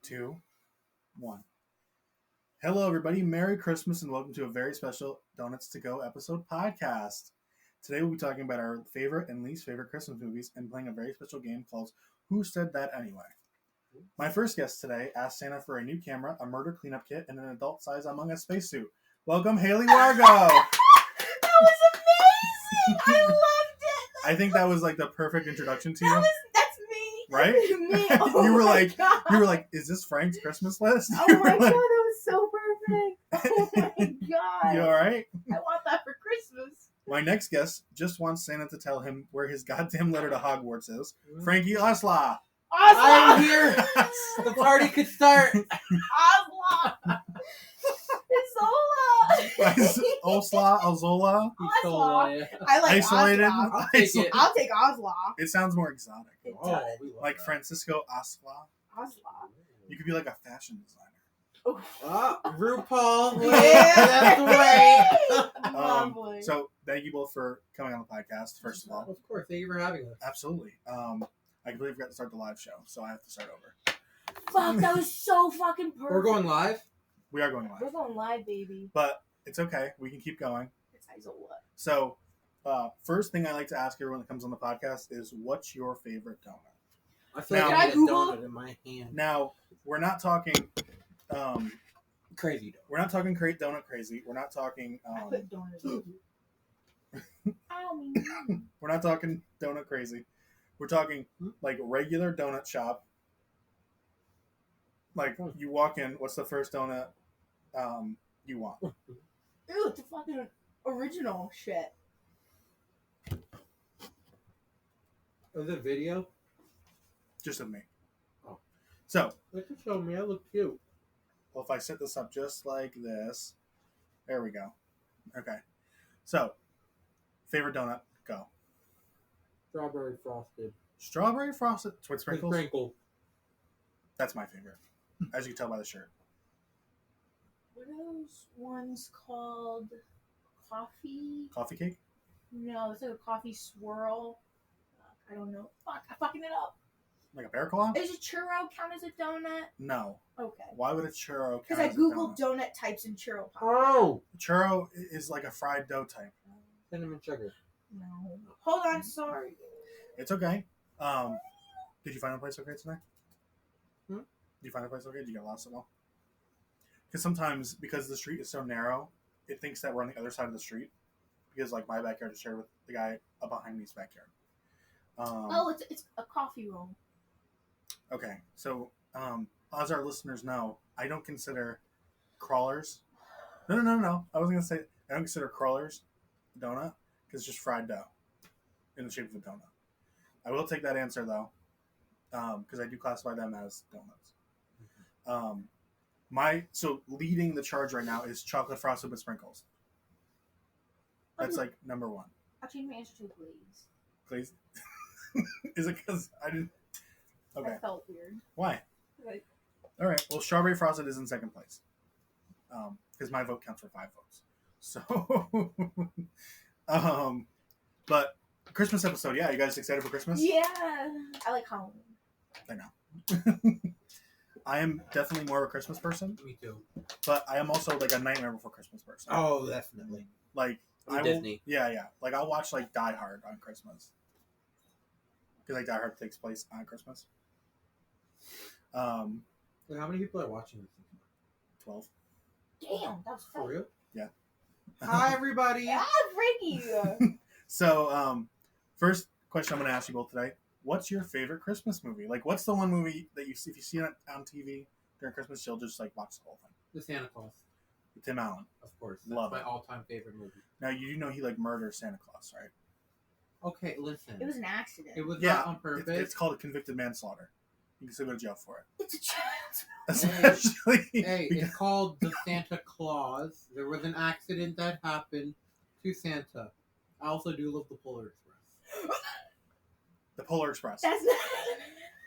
2, 1. Hello, everybody. Merry Christmas and welcome to a very special Donuts to Go episode podcast. Today we'll be talking about our favorite and least favorite Christmas movies and playing a very special game called Who Said That Anyway? My first guest today asked Santa for a new camera, a murder cleanup kit, and an adult-size Among Us spacesuit. Welcome, Haley Wargo! That was amazing! I loved it! I think that was like the perfect introduction to you. That's me! Right? Me. Oh you were God. like, is this Frank's Christmas list? Oh my God, that was so perfect! Oh my God! You alright? I want that for Christmas. My next guest just wants Santa to tell him where his goddamn letter to Hogwarts is. Franky Osla! I'm here! The party could start! Osla! Isola! Osla? Ozola? Osla. I like Isolated? Osla. I'll take it. I'll take Osla. It sounds more exotic. It Oh, does. we love Like that. Francisco Osla. Osla. You could be like a fashion designer. Oh. RuPaul. Yeah. That's right. Lovely. So, thank you both for coming on the podcast, first of all. Of course, thank you for having us. Absolutely. I completely forgot to start the live show, so I have to start over. Fuck, that was so fucking perfect. We're going live? We are going We're live. going live, baby. But it's okay. We can keep going. It's Isola. So, first thing I like to ask everyone that comes on the podcast is, what's your favorite donut? I feel Now- like I need a Can I Google? donut in my hand. Now, we're not talking... Crazy donut. we're not talking donut crazy. We're not talking... I put donut. Ow, me. we're not talking donut crazy. We're talking, like, regular donut shop. Like, you walk in, what's the first donut you want? Ew, it's a fucking original shit. Is it video? Just of me. Oh. So, Look at show me, I look cute. well, if I set this up just like this, there we go. Okay. So, favorite donut, go. Strawberry frosted. Strawberry frosted with With sprinkles. sprinkle. That's my favorite, as you can tell by the shirt. What are those ones called? Coffee? Coffee cake? No, it's like a coffee swirl. I don't know. Fuck, I'm fucking it up. Like a bear claw? Is a churro count as a donut? No. Okay. Why would a churro count Because I as a googled donut? donut types in churro pop. Oh! Churro is like a fried dough type. Cinnamon sugar. No. Hold on, sorry. It's okay. Did you find a place okay today? Hmm? Did you find a place okay? Did you get lost at all? Because sometimes, because the street is so narrow, it thinks that we're on the other side of the street. Because, like, my backyard is shared with the guy up behind me's backyard. Oh, it's a coffee roll. Okay, so as our listeners know, I don't consider crawlers. No. I wasn't gonna say I don't consider crawlers a donut because it's just fried dough in the shape of a donut. I will take that answer though, because I do classify them as donuts. So leading the charge right now is chocolate frosted with sprinkles. That's like number one. I'll change my answer to glaze. Please, is it because I didn't? Okay, That felt weird. why? Like, All right. Well, strawberry frosted is in second place. Because my vote counts for 5 votes. So, but Christmas episode, yeah. You guys excited for Christmas? yeah. I like Halloween. I know. I am definitely more of a Christmas person, Me too. but I am also like a Nightmare Before Christmas person. Oh, definitely. Like Or Disney. Yeah. Like I'll watch like Die Hard on Christmas. Because like Die Hard takes place on Christmas. Wait, how many people are watching this? 12. Damn, that was For fun. real? Yeah. Hi, everybody. Ah, Franky. So, first question I'm going to ask you both today. What's your favorite Christmas movie? Like, what's the one movie that if you see it on TV during Christmas, you'll just, like, watch the whole thing? The Santa Claus. Tim Allen. Of course. That's Love my it. all-time favorite movie. Now, you do know he, like, murders Santa Claus, right? Okay, listen. It was an accident. It was Yeah, not on purpose. It's called a convicted manslaughter. You can still go to jail for it. It's a chance. Especially Hey, because- it's called the Santa Claus. There was an accident that happened to Santa. I also do love the Polar Express. the Polar Express. That's not.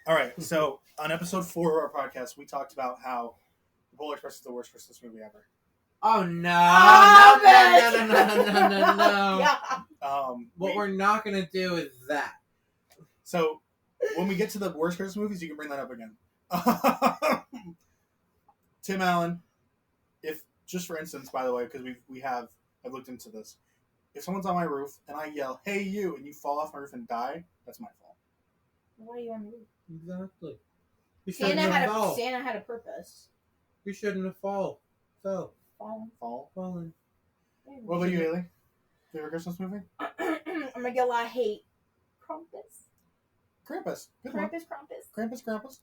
All right, so on episode 4 of our podcast, we talked about how the Polar Express is the worst Christmas movie ever. Oh no! Oh, No! Yeah. What we're not gonna do is that. So when we get to the worst Christmas movies, you can bring that up again. Tim Allen, if just for instance, by the way, because I've looked into this. If someone's on my roof and I yell, "Hey you," and you fall off my roof and die, that's my fault. Why are you on the roof? Exactly. You Santa shouldn't have fall. Santa had a purpose. You shouldn't have fall. Fell. Fallen. Yeah, What about you, Haley? Favorite Christmas movie? I'm gonna get a lot of hate. Krampus. Krampus. Good one. Krampus.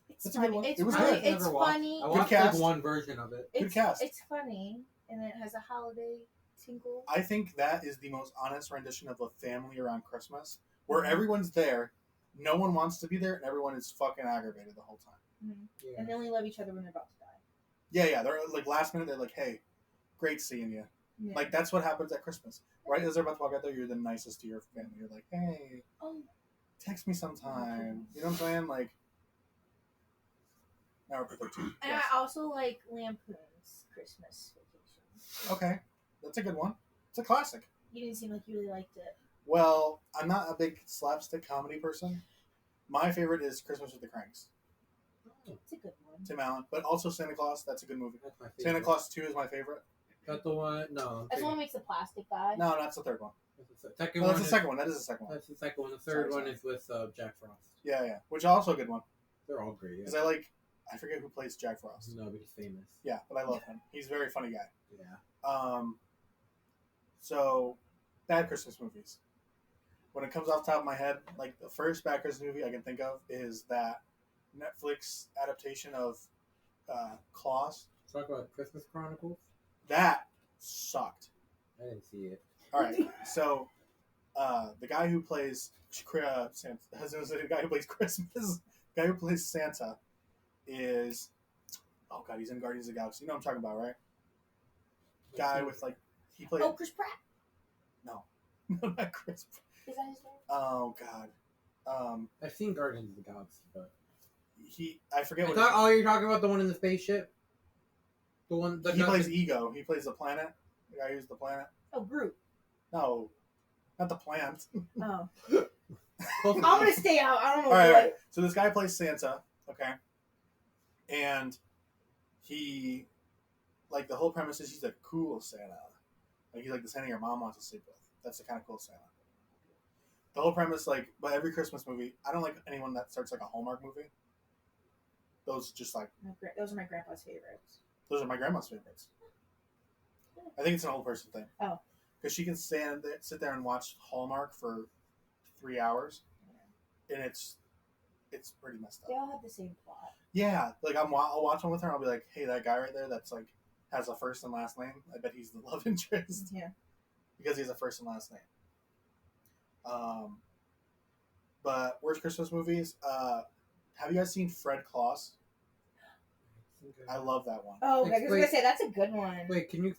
It's That's a good funny. one. It's It was funny. good. It's funny. I watched cast. like one version of it. Good cast. It's funny, and it has a holiday tinkle. I think that is the most honest rendition of a family around Christmas, where everyone's there, no one wants to be there, and everyone is fucking aggravated the whole time. Mm-hmm. Yeah. And they only love each other when they're about to die. Yeah. They're like last minute. They're like, "Hey, great seeing you." Yeah. Like that's what happens at Christmas, right? As they're about to walk out there, you're the nicest to your family. You're like, "Hey, text me sometime." You know what I'm saying? Like, now we're for 13. And Yes. I also like Lampoon's Christmas Vacation. Okay, that's a good one. It's a classic. You didn't seem like you really liked it. Well, I'm not a big slapstick comedy person. My favorite is Christmas with the Cranks. It's a good one. Tim Allen, but also Santa Claus. That's a good movie. That's my favorite. Santa Claus 2 is my favorite. Got the one? No. That's the one that makes the plastic guy. No, that's the third one. That's the second No, one. that's the second one. That is the second one. That's the second one. The third Sorry. one is with Jack Frost. Yeah. Which is also a good one. They're all great. Because Yeah. I forget who plays Jack Frost. No, but he's famous. Yeah, but I love him. He's a very funny guy. Yeah. So, bad Christmas movies. When it comes off the top of my head, like the first bad Christmas movie I can think of is that Netflix adaptation of Klaus. Talk about Christmas Chronicles. That sucked. I didn't see it. All right, so the guy who plays Santa, the guy who plays Christmas, the guy who plays Santa is, oh god, he's in Guardians of the Galaxy. You know what I'm talking about, right? Guy with like he played. Oh, Chris Pratt. No, not Chris. Is that his name? Oh god, I've seen Guardians of the Galaxy, but I forget what. oh, you're talking about the one in the spaceship. The one that He plays Ego. He plays the planet. The guy who's the planet. Oh, Groot. No, not the plant. Oh. Close I'm enough. gonna stay out. I don't know All right, what. all right. So this guy plays Santa, okay, and he, like, the whole premise is he's a cool Santa. Like he's like the Santa your mom wants to sleep with. That's the kind of cool Santa. The whole premise, like, but every Christmas movie, I don't like anyone that starts like a Hallmark movie. Those just like Those are my grandpa's favorites. those are my grandma's favorites. I think it's an old person thing. Oh. Because she can sit there and watch Hallmark for 3 hours, and it's pretty messed up. They all have the same plot. Yeah, like I'll watch one with her, and I'll be like, "Hey, that guy right there, that's like has a first and last name. I bet he's the love interest Yeah. because he has a first and last name." But worst Christmas movies. Have you guys seen Fred Claus? I love that one. Oh, Like, I was gonna say that's a good one. Wait, can you?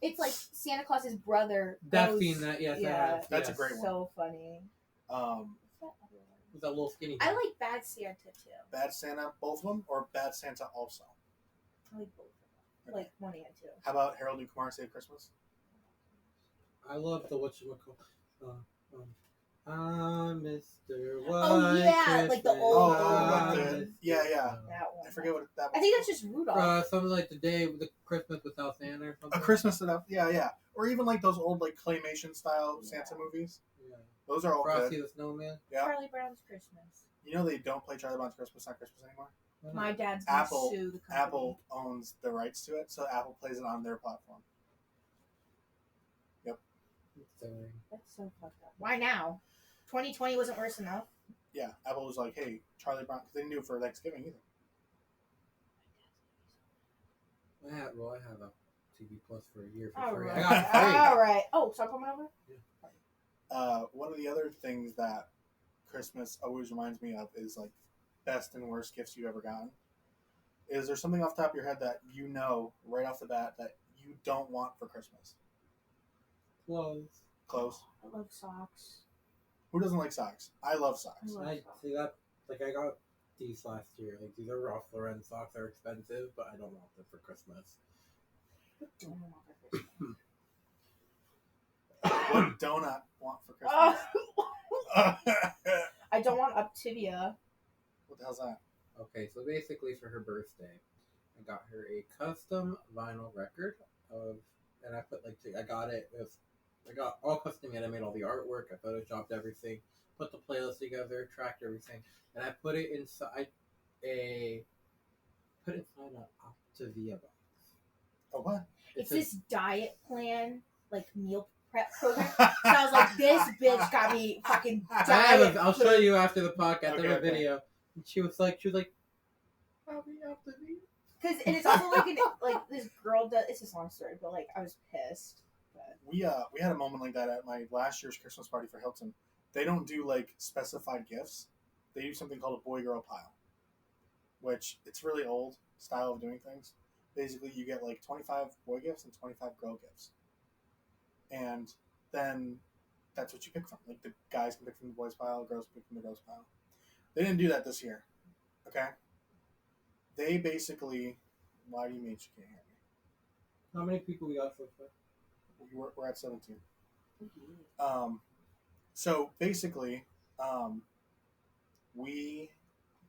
It's like Santa Claus's brother. That's goes- seen that? Yes, I yeah. have. That's a yes. great one. So funny. Um, What's that other one? With that little skinny. I guy. like Bad Santa too. Bad Santa, both of them, or Bad Santa also. I like both of them. Like one and two. How about Harold and Kumar Save Christmas? I love the whatchamacallit. Mr. White Oh, yeah, like the Christmas, old- yeah. That one. I forget what that was. I think that's just Rudolph. Something like the day with the Christmas without Santa or something. A Christmas Enough. Yeah. Or even like those old like claymation style Santa movies. Yeah. Those are all Frosty good. the Snowman. Yeah. Charlie Brown's Christmas. You know they don't play Charlie Brown's Christmas on Christmas anymore. My dad's gonna Apple sue the company. Apple owns the rights to it, so Apple plays it on their platform. That's so fucked up. Why now? 2020 wasn't worse enough. Yeah, Apple was like, "Hey, Charlie Brown," because they didn't do it for Thanksgiving either. I have a TV Plus for a year for All free. right. I got free. All right. Oh, so I'm coming over? One of the other things that Christmas always reminds me of is like best and worst gifts you've ever gotten. Is there something off the top of your head that you know right off the bat that you don't want for Christmas? Clothes. Clothes. I love socks. Who doesn't like socks? I love socks. I love I socks. see that. Like I got these last year. Like these are Ralph Lauren socks. They're expensive, but I don't want them for Christmas. Don't want for Christmas. What donut want for Christmas? I don't want Uptivia. What the hell's that? Okay, so basically for her birthday, I got her a custom vinyl record and I put I got it with, I got all custom made. I made all the artwork. I photoshopped everything, put the playlist together, tracked everything, and I put it inside an Optavia box. Oh, what? It's this diet plan, like meal prep program. So I was like, this bitch got me fucking diet. I'll show you after the podcast. Okay, I have a okay. video. And she was like, probably Optavia. And it's also like this girl does. It's a long story, but like I was pissed. But. We had a moment like that at my last year's Christmas party for Hilton. They don't do like specified gifts. They do something called a boy-girl pile, which it's really old style of doing things. Basically, you get like 25 boy gifts and 25 girl gifts, and then that's what you pick from. Like the guys can pick from the boys pile, girls can pick from the girls pile. They didn't do that this year. Okay. They basically. Why do you mean you can't hear me? How many people we got so far? We're at 17. So basically, we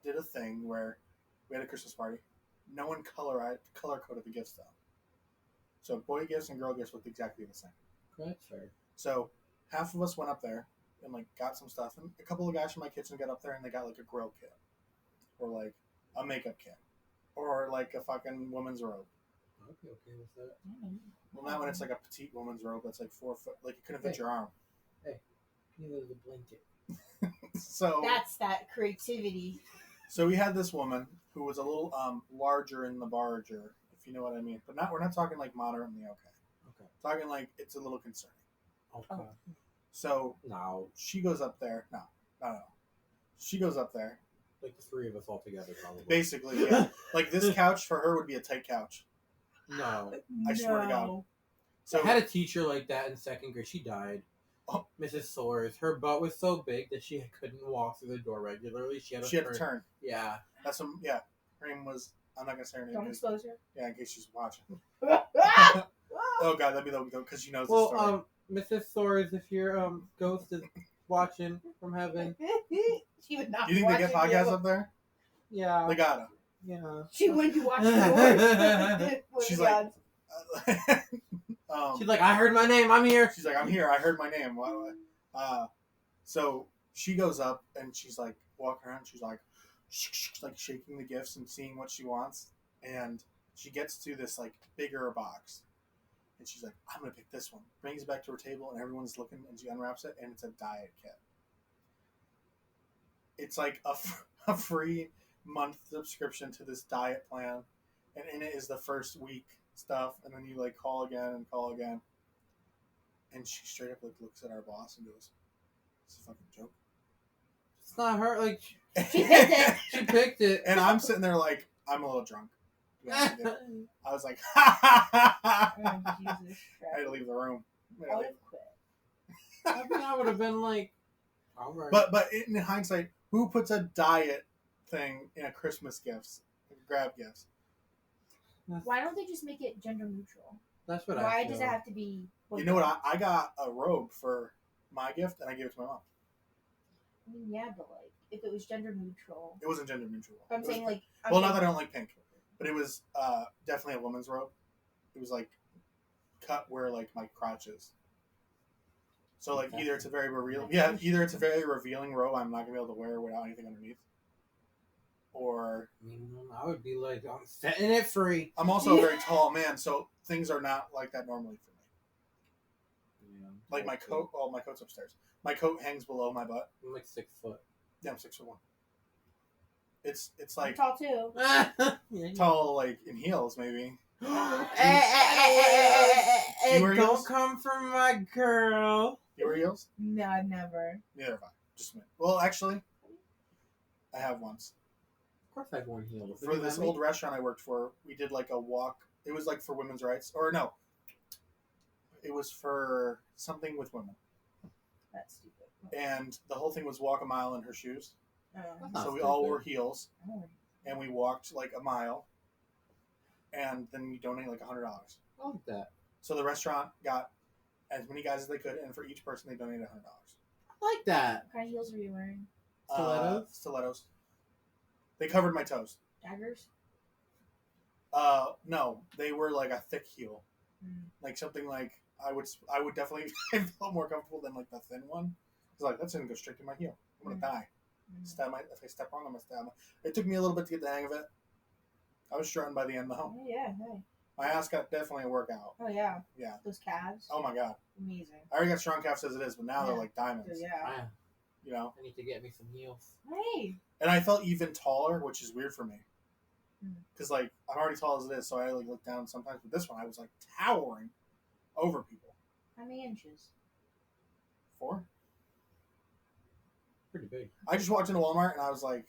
did a thing where we had a Christmas party. No one color coded the gifts though. So boy gifts and girl gifts looked exactly the same. That's fair. So half of us went up there and like got some stuff, and a couple of guys from my kitchen got up there and they got like a grill kit, or like a makeup kit, or like a fucking woman's robe. I'd be okay with that. Well, not when it's like a petite woman's robe that's like 4 foot, like it couldn't fit your arm. Neither is a blanket. So that's that creativity. So we had this woman who was a little larger in the barger, if you know what I mean. But we're not talking like moderately okay. Okay. Talking like it's a little concerning. Okay. So No. she goes up there. No. She goes up there. Like the three of us all together, probably. Basically, yeah. Like this couch for her would be a tight couch. No. I swear to God. So I had a teacher like that in second grade. She died. Oh. Mrs. Soares. Her butt was so big that she couldn't walk through the door regularly. She had to turn. Yeah. That's some. Yeah. Her name was. I'm not gonna say her name. Don't expose her. Yeah, in case she's watching. Oh God, that'd be the because she knows the story. Mrs. Soares, if your ghost is watching from heaven, she would not. You think they get podcasts up there? Yeah. They gotta. Yeah. She wouldn't be watching yours. She's like. She's like, I heard my name. I'm here. She's like, I'm here. I heard my name. So she goes up and she's like walking around. She's like shaking the gifts and seeing what she wants. And she gets to this like bigger box. And she's like, I'm going to pick this one. Brings it back to her table and everyone's looking and she unwraps it and it's a diet kit. It's like a free month subscription to this diet plan. And in it is the first week stuff. And then you like call again. And she straight up like looks at our boss and goes, "It's a fucking joke." It's not her. Like she picked it. She picked it. And I'm sitting there like I'm a little drunk. I was like, Oh, Jesus I had to leave the room. I would have quit. I think I would have been like, all right. But in hindsight, who puts a diet thing in a Christmas gifts, grab gifts? Why don't they just make it gender neutral? That's what Why does it have to be? You know what? I got a robe for my gift and I gave it to my mom. I mean, yeah, but like if it was gender neutral. It wasn't gender neutral. I'm saying like. Not that I don't like pink, but it was definitely a woman's robe. It was like cut where like my crotch is. So like either it's a very revealing robe I'm not gonna be able to wear without anything underneath. Or I would be like, I'm setting it free. I'm also a very tall man, so things are not like that normally for me. Yeah, like my coat, my coat's upstairs. My coat hangs below my butt. I'm like 6 foot. Yeah, I'm 6'1". It's like I'm tall too. Tall like in heels maybe. Don't come from my girl. You wear heels? No, I've never. Neither have I. Just a minute. Well, actually, I have once. Of course I've worn heels. For this old restaurant I worked for, we did like a walk. It was like for women's rights. Or no. It was for something with women. That's stupid. And the whole thing was walk a mile in her shoes. So we stupid. all wore heels. Oh. And we walked like a mile. And then you donate like $100. I like that. So the restaurant got as many guys as they could, and for each person they donated $100. I like that. What kind of heels were you wearing? Stilettos? Stilettos. They covered my toes. Daggers? No, they were like a thick heel, like something like I would definitely I felt more comfortable than like the thin one. It's like that's gonna go straight to my heel. I'm gonna die. If I step wrong, I'm gonna stab. It took me a little bit to get the hang of it. I was strutting by the end though. Oh, yeah, hey. My ass got definitely a workout. Oh, yeah. Yeah. Those calves. Oh my god. Amazing. I already got strong calves as it is, but now they're like diamonds. Yeah. You know. I need to get me some heels. Hey. And I felt even taller, which is weird for me. Because like I'm already tall as it is, so I like look down sometimes. But this one, I was like towering over people. How many inches? 4. Pretty big. I just walked into Walmart and I was like,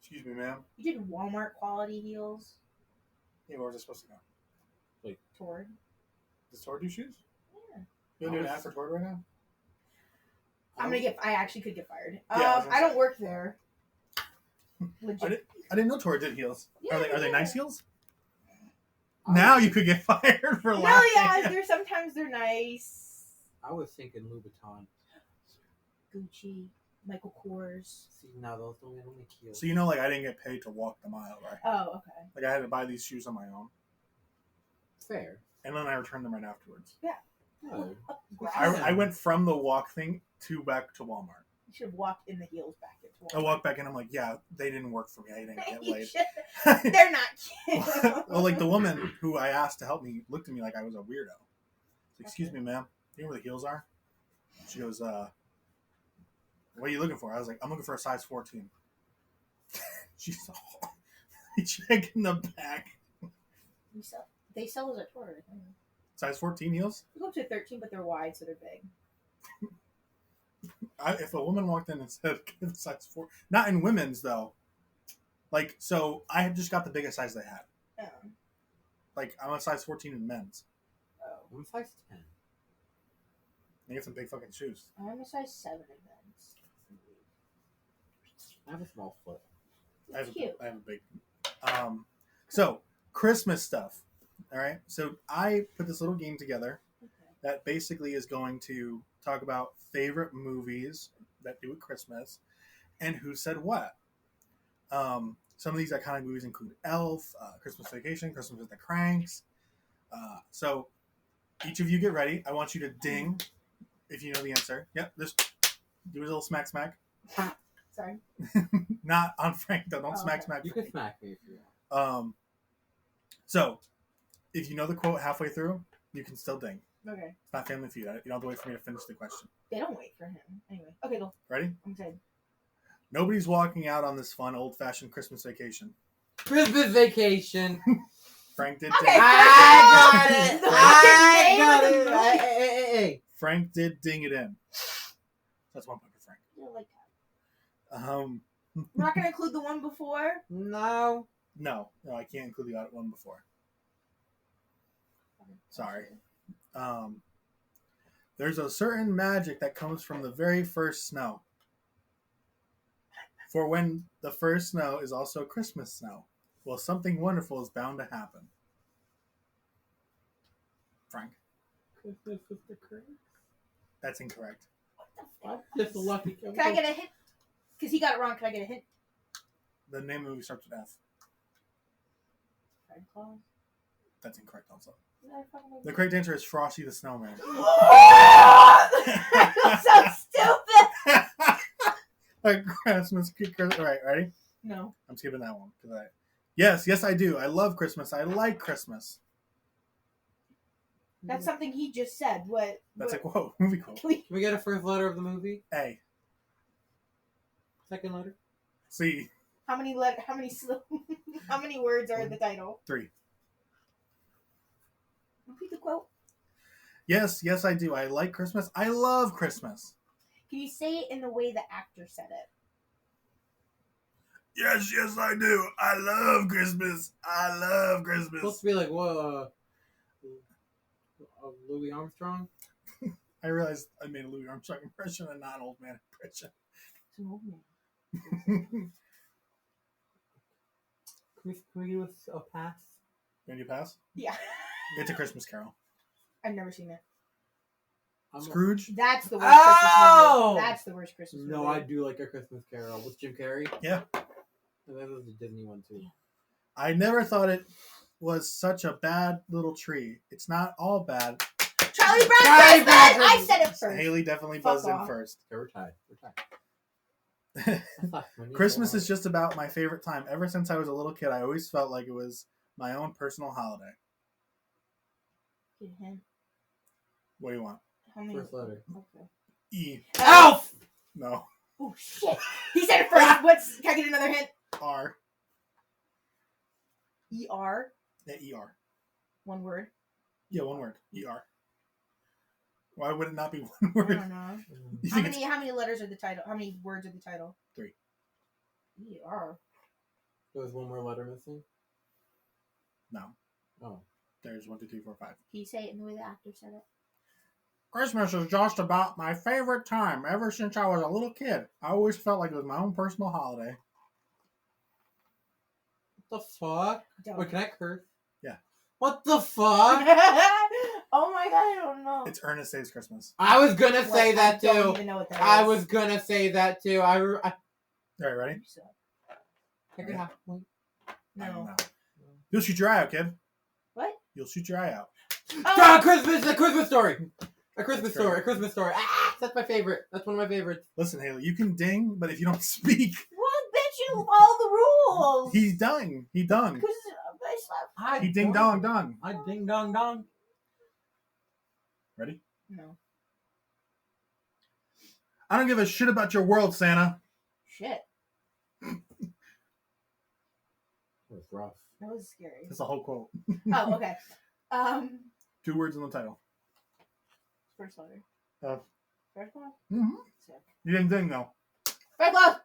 "Excuse me, ma'am." You did Walmart quality heels. Yeah, where was I supposed to go? Toward. Does Tord do shoes? Yeah. You want to do an ad for Tord right now? I actually could get fired. Yeah, I don't work there. Legit. I didn't know Tord did heels. Yeah, Are they nice heels? I Now was- you could get fired for No, laughing. yeah, sometimes they're nice. I was thinking Louboutin. Gucci, Michael Kors. See, now those don't make heels. So you know, like I didn't get paid to walk the mile, right? Oh, okay. Like I had to buy these shoes on my own, Fair. and then I returned them right afterwards. No. I went from the walk thing back to Walmart. You should have walked in the heels back into I Walmart. walked back in. I'm like, yeah, they didn't work for me. I didn't get You laid. should- They're not cute. Well, like the woman who I asked to help me looked at me like I was a weirdo. Like, excuse Okay. me, ma'am. You know where the heels are? She goes, what are you looking for? I was like, I'm looking for a size 14. She's all check in the back. They sell those at Torrid. Size 14 heels? You go up to 13, but they're wide, so they're big. If a woman walked in and said size 4, not in women's though. Like, so I had just got the biggest size they had. Oh. Like, I'm a size 14 in men's. Oh. I'm size 10. They get some big fucking shoes. I'm a size 7 in men's. I have a small foot. It's cute. I have a big. So Christmas stuff. All right. So I put this little game together Okay. that basically is going to talk about favorite movies that do with Christmas and who said what. Some of these iconic movies include Elf, Christmas Vacation, Christmas with the Cranks. So each of you get ready. I want you to ding if you know the answer. Yep. Just do a little smack smack. Sorry. Not on Frank though. Don't Oh, smack okay. smack. You can smack me if you want. So if you know the quote halfway through, you can still ding. Okay. It's not Family Feud. You don't have to wait for me to finish the question. They don't wait for him. Anyway. Okay, go. Ready? I'm excited. Nobody's walking out on this fun old-fashioned Christmas vacation. Christmas Vacation. Frank did. Okay. Ding. I got it. The I got fucking name it. of the Hey. Frank did ding it in. That's 1 point for Frank. You don't like that. We're We're not going to include the one before? No. No, I can't include the one before. Sorry. There's a certain magic that comes from the very first snow. For when the first snow is also Christmas snow, well, something wonderful is bound to happen. Frank, Christmas with the Cranks. that's incorrect. What the Just a lucky. Can I get a hint? Because he got it wrong. Can I get a hint? The name of the movie starts with F. Fred Claus? That's incorrect also. Is that a fucking movie? The correct answer is Frosty the Snowman. That's so stupid! Like Christmas. Right, ready? No. I'm skipping that one. Yes, I do. I love Christmas. I like Christmas. That's something he just said. What? That's a what? quote. Movie quote. Can we- Can we get a first letter of the movie? A. Second letter? C. How many how many words are in the title? 3. Repeat the quote. Yes, I do. I like Christmas. I love Christmas. Can you say it in the way the actor said it? Yes, I do. I love Christmas. I love Christmas. Supposed to be like, what, Louis Armstrong? I realized I made a Louis Armstrong impression and not an old man impression. It's an old man. Can we give us a pass? Can you pass? Yeah. It's a Christmas Carol. I've never seen it. Scrooge? That's the worst Oh! Christmas movie. That's the worst Christmas movie. No, I do like A Christmas Carol with Jim Carrey. Yeah. And then there's a Disney one too. I never thought it was such a bad little tree. It's not all bad. Charlie Brown Charlie Christmas! Brown I said it first. Haley definitely Fuck buzzed in off. first. Okay, we're tied. I thought when you Christmas said is just about my favorite time. Ever since I was a little kid, I always felt like it was my own personal holiday. Give a hint. What do you want? How many? First letter. Okay. E. Elf! No. Oh shit! He said it first. What's? Can I get another hint? R. E-R. Yeah, E-R. One word. Yeah, one word. E-R. Why would it not be one I word? don't know. You How think many? How many letters are the title? How many words are the title? 3. E-R. There was one more letter missing? No. Oh. There's 1, 2, 3, 4, 5. Can you say it in the way the actor said it? Christmas is just about my favorite time. Ever since I was a little kid, I always felt like it was my own personal holiday. What the fuck? Don't. Wait, can I curse? Yeah. What the fuck? Oh my god, I don't know. It's Ernest Saves Christmas. I was gonna say that I don't too. even know what that I is. was gonna say that too. All right, ready? I could have one. No. You'll shoot your eye out, kid. What? You'll shoot your eye out. Ah, Christmas! A Christmas story! A Christmas That's story! right. A Christmas story! Ah, that's my favorite. That's one of my favorites. Listen, Haley, you can ding, but if you don't speak, Well, bitch, you follow the rules. he's done. He done. Because I slept. He ding dong dong. I ding dong dong. Ready? No. I don't give a shit about your world, Santa. Shit. That was rough. That was scary. That's the whole quote. Oh, okay. 2 words in the title. First letter. Oh. First one? Mm-hmm. Sick. You didn't ding, though. Red glove!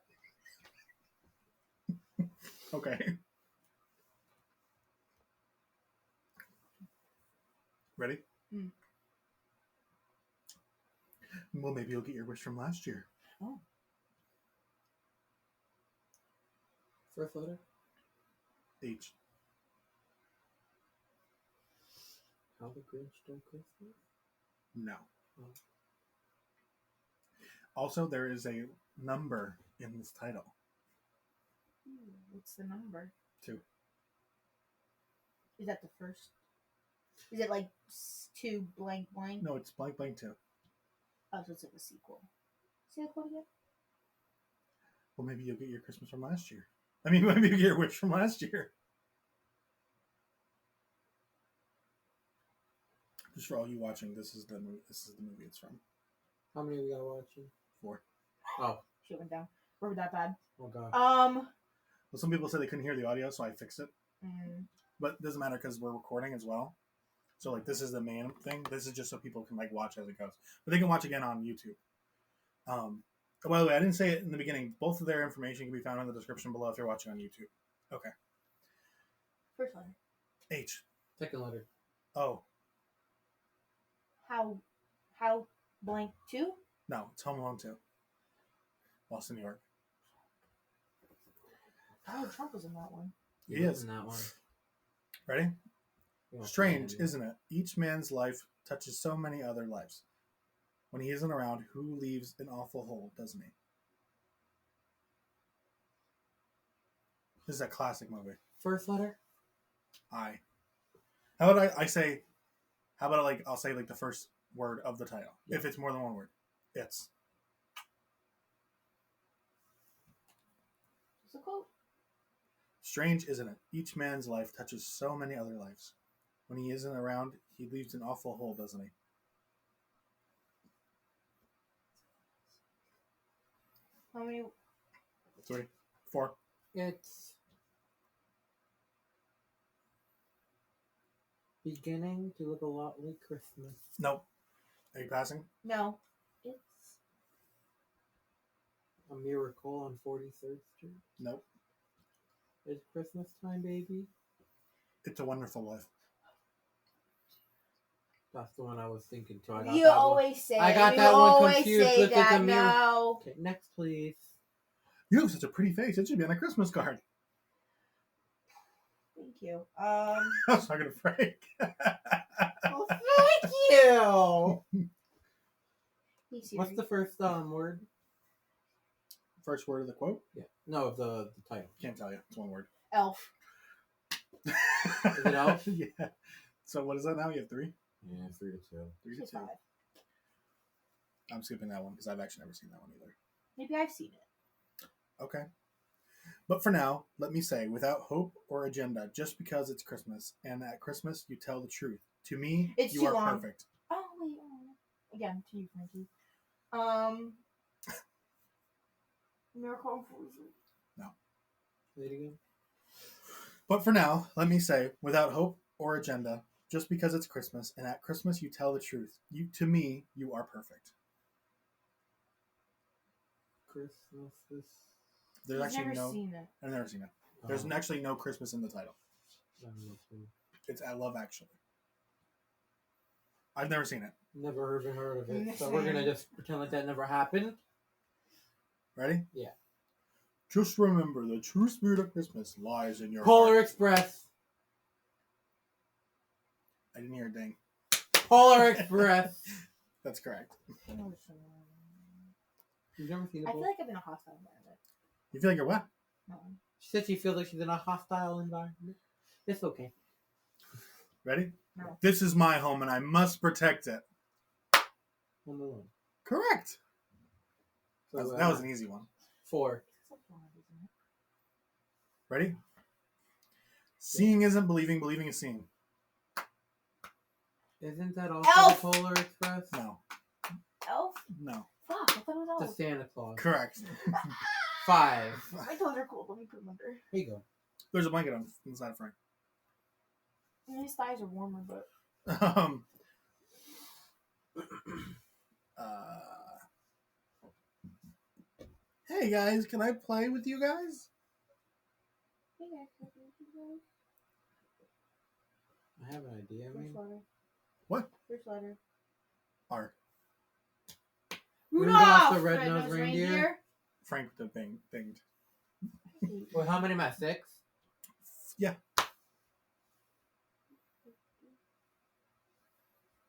Okay. Ready? Mm. Well, maybe you'll get your wish from last year. Oh. First letter? H. How the Grinch Stole Christmas? No. Oh. Also, there is a number in this title. What's the number? 2. Is that the first? Is it like 2 blank blank? No, it's blank blank 2. Oh, so it's like a sequel. Say the quote again? Well, maybe you'll get your Christmas from last year. I mean, maybe you'll get your wish from last year. Just for all you watching, this is the movie it's from. How many we got watching? 4. Oh. Shit went down. Where was that bad? Oh god. Well, some people said they couldn't hear the audio, so I fixed it. Mm. But it doesn't matter because we're recording as well. So, like, this is the main thing. This is just so people can, like, watch as it goes. But they can watch again on YouTube. By the way, I didn't say it in the beginning. Both of their information can be found in the description below if you're watching on YouTube. Okay. First letter. H. Second letter. O. How blank 2? No, it's Home Alone 2. Boston, New York. Oh, Trump was in that one. He is. In that one. Ready? We don't Strange, see it. isn't it? Each man's life touches so many other lives. When he isn't around, who leaves an awful hole, doesn't he? This is a classic movie. First letter? I. How about I say, how about like, I'll say like the first word of the title. Yeah. If it's more than one word. It's. What's the quote? Strange, isn't it? Each man's life touches so many other lives. When he isn't around, he leaves an awful hole, doesn't he? How many? 3, 4. It's beginning to look a lot like Christmas. Nope. Are you passing? No. It's. A Miracle on 43rd Street. Nope. It's Christmas time, baby. It's a Wonderful Life. That's the one I was thinking too. I got You that one. always say. I got you that one always confused say with that. the mirror. No. Okay, next please. You have such a pretty face. It should be on a Christmas card. Thank you. I was talking to Frank. Oh, thank you. Hey, Siri. What's the first word? First word of the quote? Yeah. No, the title. Can't tell you. It's one word. Elf. Is it Elf? Yeah. So what is that now? You have 3? Yeah, 3 to 2. 3 to Say 2. 5. I'm skipping that one because I've actually never seen that one either. Maybe I've seen it. Okay. But for now, let me say, without hope or agenda, just because it's Christmas, and at Christmas you tell the truth. To me, It's you too are long. perfect. Oh wait. Again, to you, Frankie. Miracle on 43rd. Say it again. But for now, let me say, without hope or agenda, just because it's Christmas, and at Christmas you tell the truth. To me, you are perfect. Christmas is... There's I've actually never no. seen it. I've never seen it. There's actually no Christmas in the title. It's I Love Actually. I've never seen it. Never even heard of it. So Same. we're gonna just pretend like that never happened. Ready? Yeah. Just remember, the true spirit of Christmas lies in your Polar heart. Express. I didn't hear a ding. Polar Express. That's correct. You've never seen it? I feel like I'm in a hostile environment. You feel like you're what? No. She said she feels like she's in a hostile environment. It's okay. Ready? No. This is my home and I must protect it. Home Alone. Correct. So, That was an easy one. 4. Ready? Seeing isn't believing, believing is seeing. Isn't that also Elf! the Polar Express? No. Elf? No. Fuck, I thought it was The Elf. Santa Claus. Correct. 5. My toes are cold. Let me put them under. Here you go. There's a blanket on inside of Frank. His thighs are warmer, but Um, hey guys, can I play with you guys? I have an idea. First letter. What? First letter. R. Rudolph the Red-Nosed Reindeer. Frank the binged. Well, how many am I? 6? Yeah.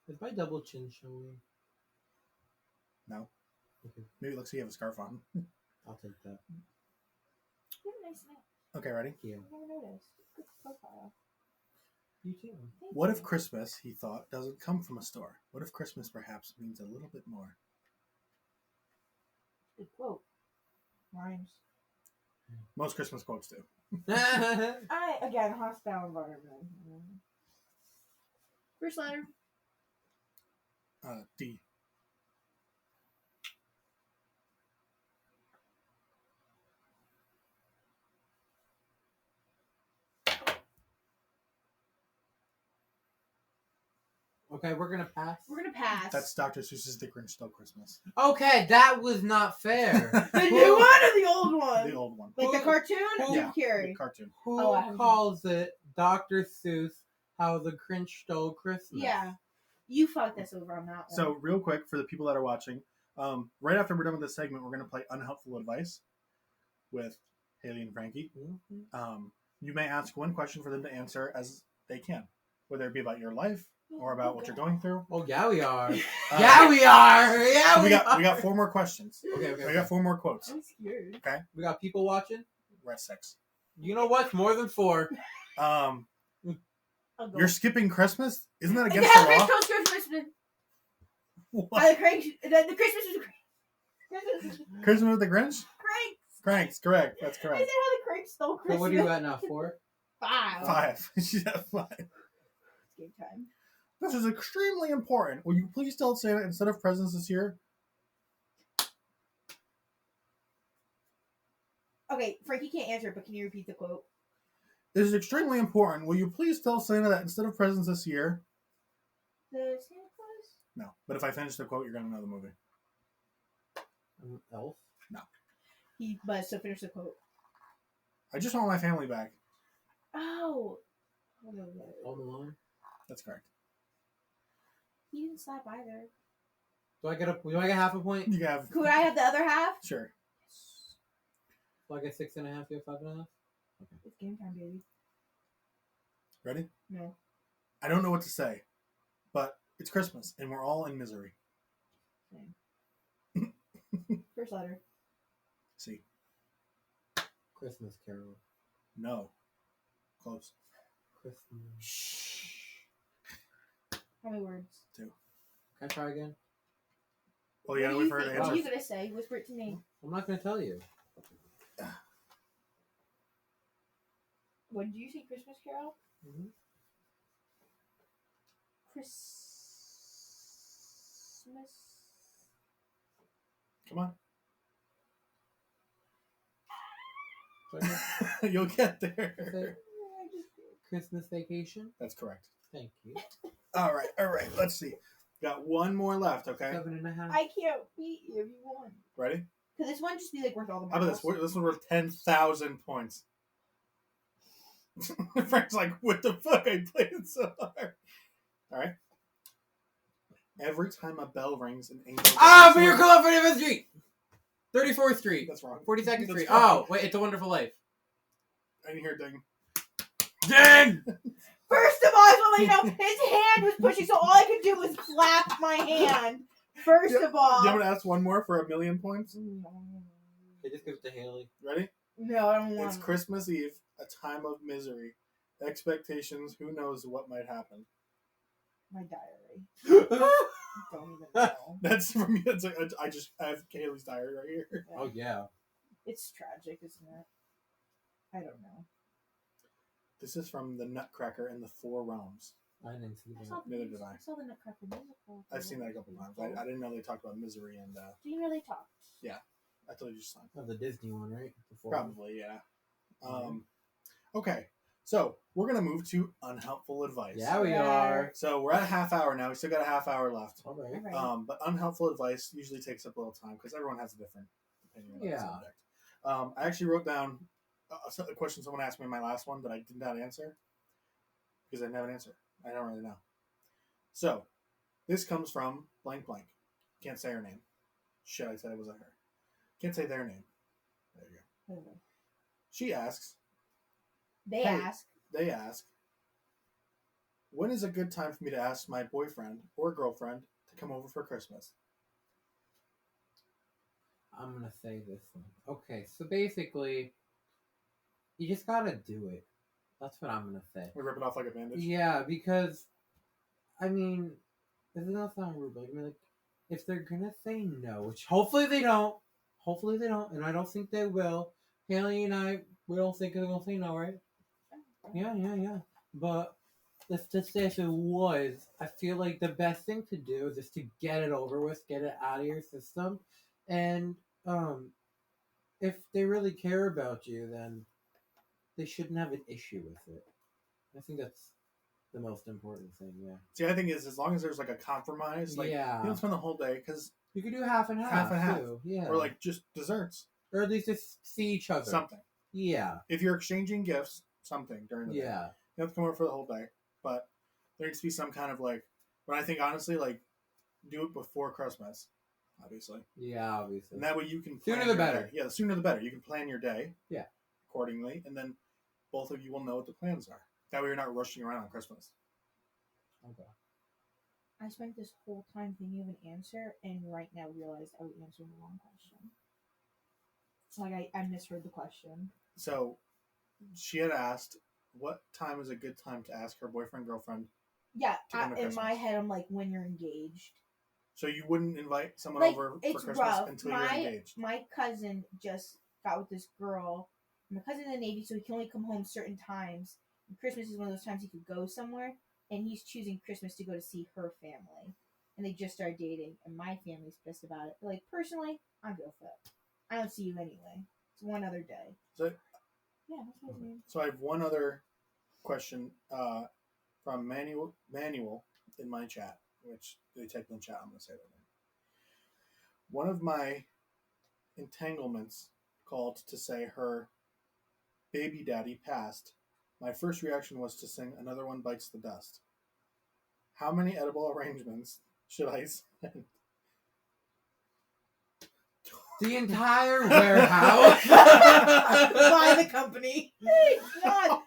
Is my double chin showing? No. Okay, Maybe it looks like you have a scarf on. I'll take that. You have a nice neck. Okay, ready? Thank you. I never noticed. Good profile. You too. Thank What you. if Christmas, he thought, doesn't come from a store? What if Christmas perhaps means a little bit more? Good quote. Rhymes. Most Christmas quotes do. Again, hostile environment. First letter. D. Okay, we're gonna pass. We're gonna pass. That's Dr. Seuss's The Grinch Stole Christmas. Okay, that was not fair. the new one or the old one? The old one. Like the Who- cartoon or who- Jim The Carrey? cartoon. Who Oh, I haven't calls it Dr. Seuss How the Grinch Stole Christmas? Yeah. You fucked us over on that one. So, real quick, for the people that are watching, right after we're done with this segment, we're going to play Unhelpful Advice with Haley and Frankie. Mhm. You may ask one question for them to answer as they can, whether it be about your life or about what you're going through. Oh, yeah, we are. Uh, Yeah, we are. Yeah, so we we got 4 more questions. Okay, okay. We got 4 more quotes. I'm scared. We got people watching. We're at 6. You know what? More than 4. I'll go. You're skipping Christmas? Isn't that The against the Grinch law? Stole Christmas. What? The Christmas was Christmas. Christmas with the Grinch? Cranks. Cranks, correct. That's I said correct. how the Cranks stole So Christmas. what are you at now? 4? 5. 5. She's at 5. It's game time. This is extremely important. Will you please tell Santa instead of presents this year? Okay, Frankie can't answer, but can you repeat the quote? This is extremely important. Will you please tell Santa that instead of presents this year? The Santa Claus? No. But if I finish the quote, you're going to know the movie. Elf? He must have finished the quote. I just want my family back. Oh. Home Alone? That's correct. He didn't slap either. Do I get half a point? You have... Could I have the other half? Sure. So I get 6.5, you have 5.5? It's game time, baby. Ready? No. I don't know what to say, but it's Christmas, and we're all in misery. Same. First letter. See. Christmas Carol. No. Close. Shh. How many words? Can I try again? Well, yeah, we've heard What are answers. you gonna say? Whisper it to me. I'm not going to tell you. What did you say? Christmas Carol? Mm-hmm. Christmas. Come on. So You'll get there. Christmas Vacation. That's correct. Thank you. All right. Let's see. Got one more left, okay? 7.5. I can't beat you if you want. Ready? Could this one just be like worth all the How about marbles? this? This one's worth 10,000 points. Frank's like, what the fuck? I played it so hard. All right. Every time a bell rings, an angel. For your California Street! 34th Street. That's wrong. 42nd That's Street. wrong. Oh, wait, It's a Wonderful Life. I didn't hear a ding. Dang! First of all, I just want to let you know, his hand was pushing, so all I could do was flap my hand. First of all. Do you want to ask one more for 1,000,000 points? Okay, just give it to Haley. Ready? No, I don't want It's it. Christmas Eve, a time of misery. Expectations, who knows what might happen. My diary. Don't even know. That's for me. It's like I have Kaylee's diary right here. Oh, yeah. It's tragic, isn't it? I don't know. This is from the Nutcracker in the Four Realms. I didn't see that. Neither did I. I saw the Nutcracker musical. I've seen that a couple times. I didn't know they talked about misery and Do you know they talked? I told you just signed. Oh, the Disney one, right? Before. Probably, yeah. Okay, so we're gonna move to unhelpful advice. Yeah, we Yeah. are. So we're at a half hour now. We still got a half hour left. All right. Alright. But unhelpful advice usually takes up a little time because everyone has a different opinion about the Yeah. subject. I actually wrote down a question someone asked me in my last one that I did not answer because I didn't have an answer. I don't really know. So this comes from blank blank. Can't say her name. Shit, I said it was her. Can't say their name. There you go. She asks. They Hey. ask. They ask. When is a good time for me to ask my boyfriend or girlfriend to come over for Christmas? I'm going to say this one. Okay, so basically, you just got to do it. That's what I'm going to say. We rip it off like a bandage. Yeah, because, I mean, this is not sound rude, but I mean, like, if they're going to say no, which hopefully they don't, and I don't think they will. Haley and I, we don't think they're going to say no, right? Yeah. But let's just say if it was, I feel like the best thing to do is just to get it over with, get it out of your system. And if they really care about you, then they shouldn't have an issue with it. I think that's the most important thing, yeah. See, I think is as long as there's like a compromise, like Yeah. you don't spend the whole day because You could do half and half. Half and half. Too. Yeah. or like just desserts, or at least just see each other. something. Yeah. If you're exchanging gifts, something during the day. Yeah. You have to come over for the whole day, but there needs to be some kind of like. But I think honestly, like, do it before Christmas, obviously, Yeah, obviously. and that way you can. Sooner plan the your better. day. Yeah, the sooner the better. You can plan your day. Yeah. Accordingly, and then both of you will know what the plans are. That way, you're not rushing around on Christmas. Okay. I spent this whole time thinking of an answer, and right now realized I was answering the wrong question. Like I misheard the question. So, she had asked, "What time is a good time to ask her boyfriend, girlfriend?" Yeah, To come to in my Christmas. head, I'm like, when you're engaged. So you wouldn't invite someone Like, over for it's Christmas rough. until you're engaged. My cousin just got with this girl. My cousin's in the Navy, so he can only come home certain times. And Christmas is one of those times he could go somewhere, and he's choosing Christmas to go to see her family. And they just started dating, and my family's pissed about it. But like, personally, I'm good with it. I don't see you anyway. It's one other day. So, Yeah, that's what I mean. so I have one other question from Manuel in my chat, which they typed in the chat. I'm going to say that name. One of my entanglements called to say her baby daddy passed. My first reaction was to sing "Another One Bites the Dust." How many edible arrangements should I send? The entire warehouse. By the company. Hey, God.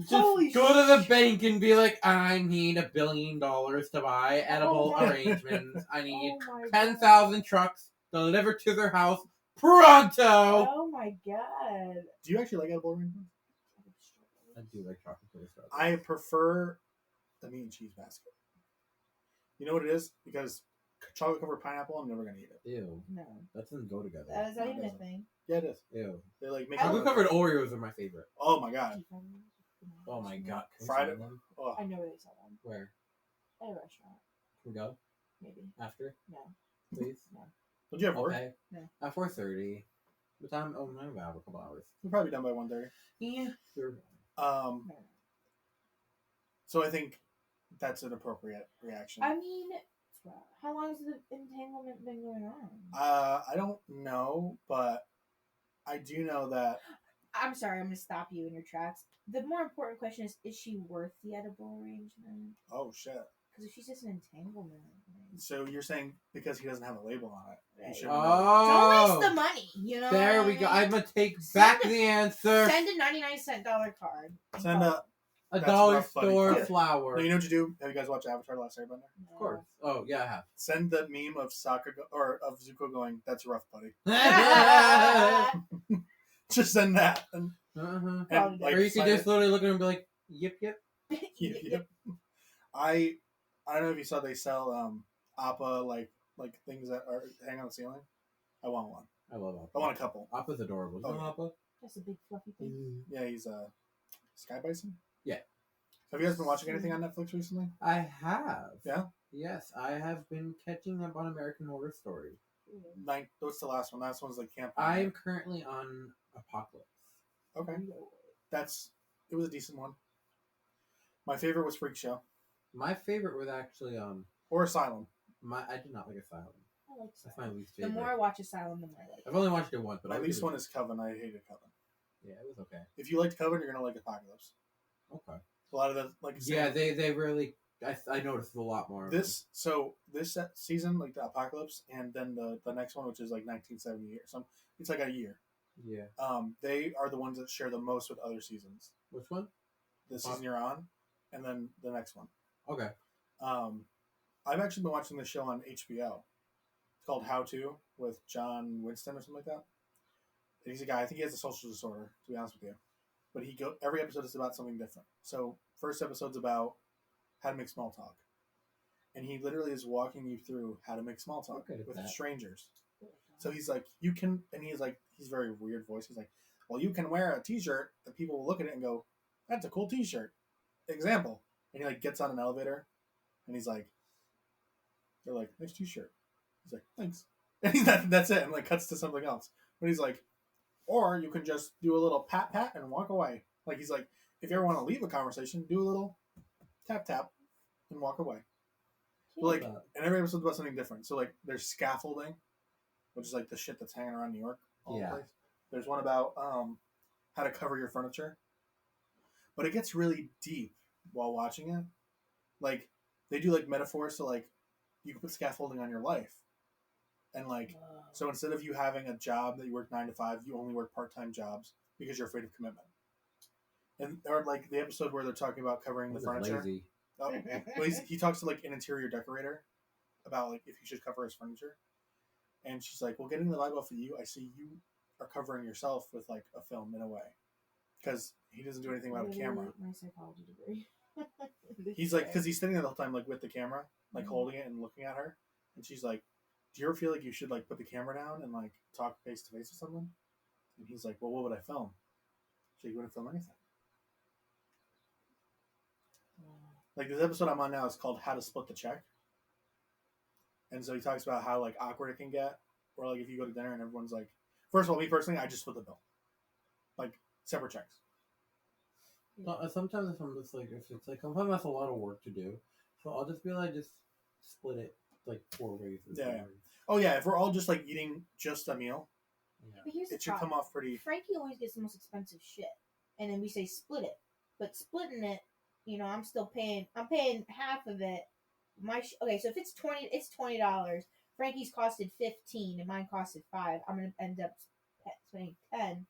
Just Holy go to the bank and be like, I need $1 billion to buy edible Oh my- arrangements. I need Oh my 10,000 trucks delivered to their house pronto. God. Oh my God. Do you actually like edible arrangements? I do like chocolate covered strawberries. I prefer the meat and cheese basket. You know what it is? Because chocolate covered pineapple, I'm never gonna eat it. Ew. No. That doesn't go together. That is not No, it even a doesn't. thing. Yeah, it is. Ew. They like make Chocolate covered Oreos are my favorite. Oh my god. Oh my god. Can we Fried find it. them? Oh. I know where they sell them. Where? At a restaurant, Can we go? maybe. After? No. Please? No. Don't you have work? Okay. No. At 4:30. What time? Oh, no, we have a couple hours. We're probably done by 1:30. Yeah. Sure. No. So I think that's an appropriate reaction. I mean, how long has the entanglement been going on? I don't know, but I do know that. I'm sorry, I'm going to stop you in your tracks. The more important question is she worth the edible arrangement? Oh shit! Because if she's just an entanglement. So you're saying because he doesn't have a label on it, he Right. should Don't waste the money, you know? There what we I go. mean? I'm going to take Send back a- the answer. Send a 99-cent dollar card. send a. A That's dollar rough, buddy. store Yeah. flower. No, you know what you do? Have you guys watched Avatar: Last Airbender? Of course. Oh, yeah, I have. Send the meme of or of Zuko going, "That's rough, buddy." Just send that, and Probably or you could sign just it. literally look at him and be like, yep, yep. Yep. I don't know if you saw they sell Appa like things that are hang on the ceiling. I want one. I love I Appa. want a couple. Appa's adorable. Oh, You know yeah. Appa? That's a big fluffy thing. Yeah, he's a sky bison. Yeah. Have you guys been watching anything on Netflix recently? I have. Yeah? Yes, I have been catching up on American Horror Story. What's the last one? Last one's like Camp. I'm currently on Apocalypse. Okay. It was a decent one. My favorite was Freak Show My favorite was actually or Asylum. I did not like Asylum. I like That's my least The favorite. more I watch Asylum, the more I like it. I've only watched it once, but My I least really- one is Coven. I hated Coven. Yeah, it was okay. If you liked Coven, you're gonna like Apocalypse. Okay. A lot of the like. Yeah, they really. I noticed a lot more. of This season, like the Apocalypse, and then the next one, which is like 1970 or something. It's like a year. them. Yeah. They are the ones that share the most with other seasons. Which one? The season you're on, and then the next one. Okay. I've actually been watching this show on HBO. It's called How To with John Winston or something like that. And he's a guy. I think he has a social disorder, to be honest with you. But every episode is about something different. So first episode's about how to make small talk, and he literally is walking you through how to make small talk Okay with with that. strangers. So he's like, you can, and he's very weird voice. He's like, well, you can wear a T-shirt that people will look at it and go, that's a cool T-shirt. Example. And he like gets on an elevator, and he's like, they're like, nice T-shirt. He's like, thanks. And that's it, and like cuts to something else. But he's like, or you can just do a little pat pat and walk away. Like he's like, if you ever want to leave a conversation, do a little tap tap and walk away. But like, and every episode's about something different. So like, there's scaffolding, which is like the shit that's hanging around New York. All the place. There's one about how to cover your furniture, but it gets really deep while watching it. Like they do like metaphors, so like you can put scaffolding on your life, and like so instead of you having a job that you work 9 to 5, you only work part-time jobs because you're afraid of commitment. And or like the episode where they're talking about covering the furniture. Lazy. Oh, well, he talks to like an interior decorator about like if he should cover his furniture, and she's like, "Well, getting the vibe off of you, I see you are covering yourself with like a film in a way, because he doesn't do anything without a camera. My psychology degree. He's like, because he's sitting there the whole time like with the camera, like holding it and looking at her, and she's like, "Do you ever feel like you should like put the camera down and like talk face to face with someone?" And he's like, "Well, what would I film?" She's like, "You wouldn't film anything." Like this episode I'm on now is called "How to Split the Check," and so he talks about how like awkward it can get, or like if you go to dinner and everyone's like, first of all, me personally, I just split the bill, like separate checks. Well, sometimes if I'm just like, if it's like, sometimes that's a lot of work to do, so I'll just be like, just split it like 4 ways. Or Yeah. something. Oh yeah, if we're all just like eating just a meal, Yeah. But here's the it should problem. come off pretty. Frankie always gets the most expensive shit, and then we say split it. But splitting it, you know, I'm still paying. I'm paying half of it. Okay, so if it's $20. Frankie's costed $15, and mine costed $5. I'm gonna end up spending $10.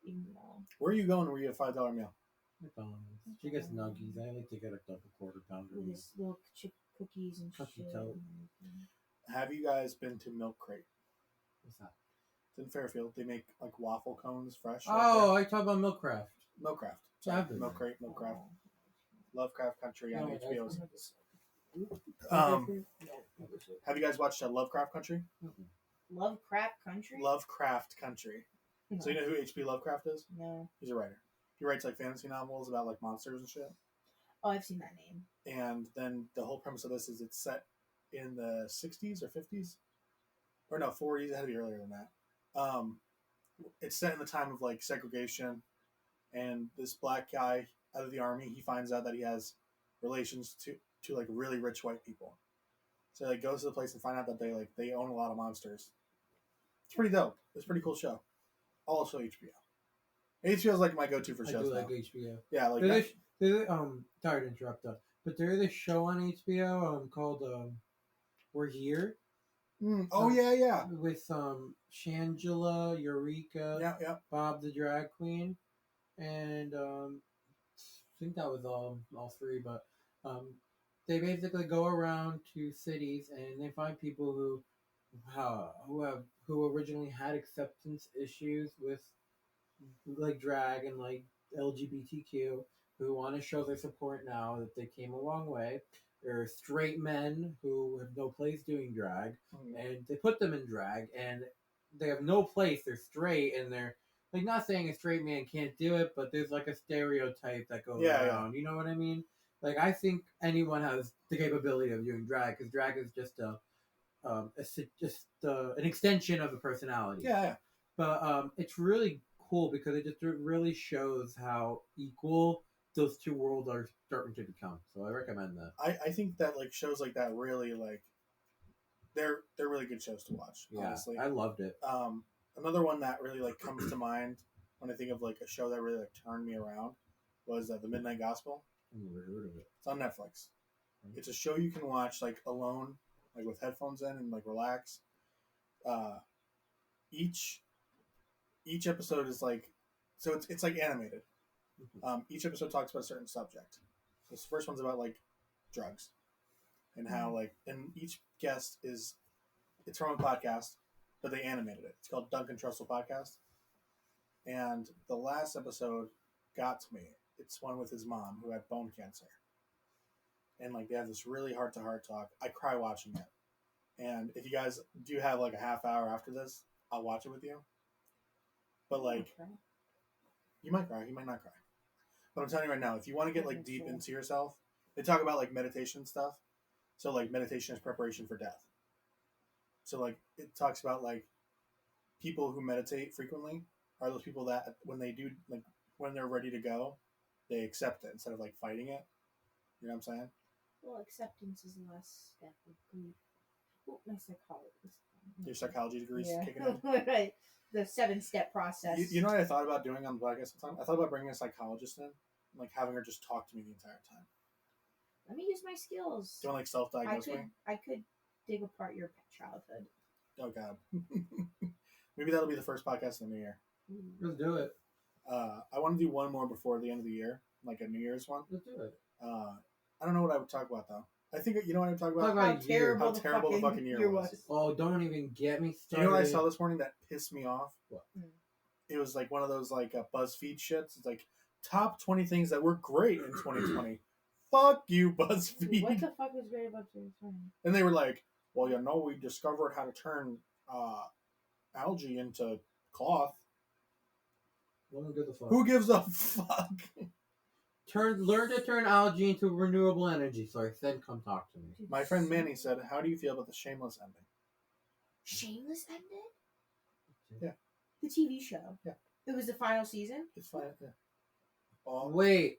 Even though. Where are you going? Where you get $5 meal? McDonald's. She gets nuggies. I like to get a double quarter pounder. With his little cookies and Cookie shit. tote. Have you guys been to Milk Crate? What's that? It's in Fairfield. They make like waffle cones fresh. Oh, I talk about Milkcraft. Milkcraft. Sorry, I've been there. Milkcraft. Lovecraft Country on No, HBO. Um, Have you guys watched Lovecraft Country? Lovecraft Country? Lovecraft Country. No. So you know who H.P. Lovecraft is? No. He's a writer. He writes like fantasy novels about like monsters and shit. Oh, I've seen that name. And then the whole premise of this is it's set in the 60s or 50s, or no, 40s. It had to be earlier than that. It's set in the time of like segregation, and this black guy out of the army, he finds out that he has relations to like really rich white people. So he like goes to the place and find out that they own a lot of monsters. It's pretty dope. It's a pretty cool show. Also HBO. HBO is like my go-to for I shows do now. like HBO. Yeah, like Sorry to interrupt though, but there is a show on HBO called We're Here. Oh yeah. With Shangela, Eureka, Yeah. Bob the Drag Queen, and I think that was all three. But they basically go around to cities and they find people who originally had acceptance issues with like drag and like LGBTQ, who want to show their support now that they came a long way. There are straight men who have no place doing drag, and they put them in drag, and they have no place. They're straight, and they're like not saying a straight man can't do it, but there's like a stereotype that goes around. You know what I mean? Like I think anyone has the capability of doing drag because drag is just an extension of a personality. Yeah. But it's really cool because it really shows how equal those two worlds are starting to become. So I recommend that. I think that like shows like that really like they're really good shows to watch. Yeah, honestly, I loved it. Another one that really like comes to mind when I think of like a show that really like turned me around was The Midnight Gospel. I've never heard of it. It's on Netflix. It's a show you can watch like alone, like with headphones in and like relax. Each episode is like, so it's like animated. Each episode talks about a certain subject. This first one's about like drugs and how like, and each guest it's from a podcast, but they animated it. It's called Duncan Trussell Podcast. And the last episode got to me. It's one with his mom who had bone cancer. And like they have this really heart-to-heart talk. I cry watching it. And if you guys do have like a half hour after this, I'll watch it with you. But like, you might cry, you might not cry. But I'm telling you right now, if you want to get like deep into yourself, they talk about like meditation stuff. So like meditation is preparation for death. So like it talks about like people who meditate frequently are those people that when they do like when they're ready to go, they accept it instead of like fighting it. You know what I'm saying? Well, acceptance is the last step of grief. Oh, my psychologist. Your psychology degree's kicking in. Right. The 7-step process. You know what I thought about doing on the podcast sometime? I thought about bringing a psychologist in, like having her just talk to me the entire time. Let me use my skills. Doing like self-diagnose me. I could dig apart your childhood. Oh God. Maybe that'll be the first podcast in the new year. Let's do it. I want to do one more before the end of the year, like a New Year's one. Let's do it. I don't know what I would talk about though. I think you know what I would talk about. Talk about How terrible, the fucking year was. Oh, don't even get me Do started. you know what I saw this morning that pissed me off? What? It was like one of those like BuzzFeed shits. It's like top 20 things that were great in 2020. Fuck you, BuzzFeed. What the fuck was great about 2020? And they were like, well, you know, we discovered how to turn algae into cloth. Who gives a fuck? Learn to turn algae into renewable energy source. Then come talk to me. My friend Manny said, "How do you feel about the Shameless ending?" Shameless ended? Yeah. The TV show. Yeah. It was the final season. It's fine. Yeah. Wait.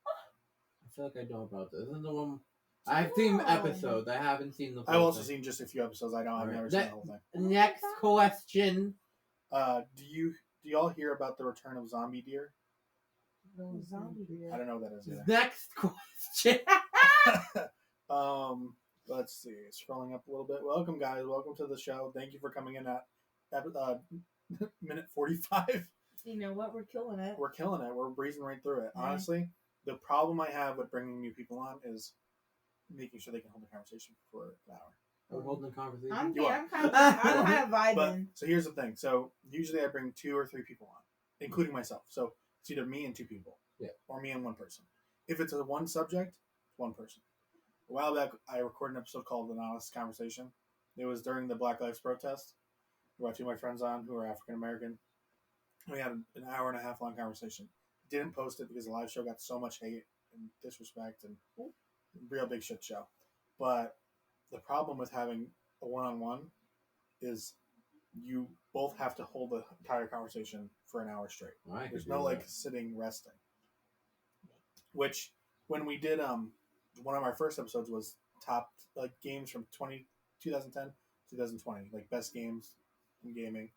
I feel like I know about this. Isn't the one? I've seen episodes. I haven't seen the. I've also seen just a few episodes. I've never seen the whole thing. Next question. Do y'all hear about the return of zombie deer? Zombie deer. I don't know what that is either. Next question. Let's see. Scrolling up a little bit. Welcome, guys. Welcome to the show. Thank you for coming in at minute 45. You know what? We're killing it. We're killing it. We're breezing right through it. Yeah. Honestly, the problem I have with bringing new people on is making sure they can hold the conversation for an hour. We're holding a conversation. I'm You kind of vibing. But so here's the thing. So usually I bring 2 or 3 people on, including myself. So it's either me and 2 people. Yeah. Or me and one person. If it's a one subject, one person. A while back, I recorded an episode called An Honest Conversation. It was during the Black Lives protest. I brought two of my friends on who are African American. We had an hour and a half long conversation. Didn't post it because the live show got so much hate and disrespect and real big shit show. But the problem with having a one-on-one is you both have to hold the entire conversation for an hour straight. There's no like sitting resting. Which when we did one of our first episodes was top like games from 2010 2020, like best games in gaming.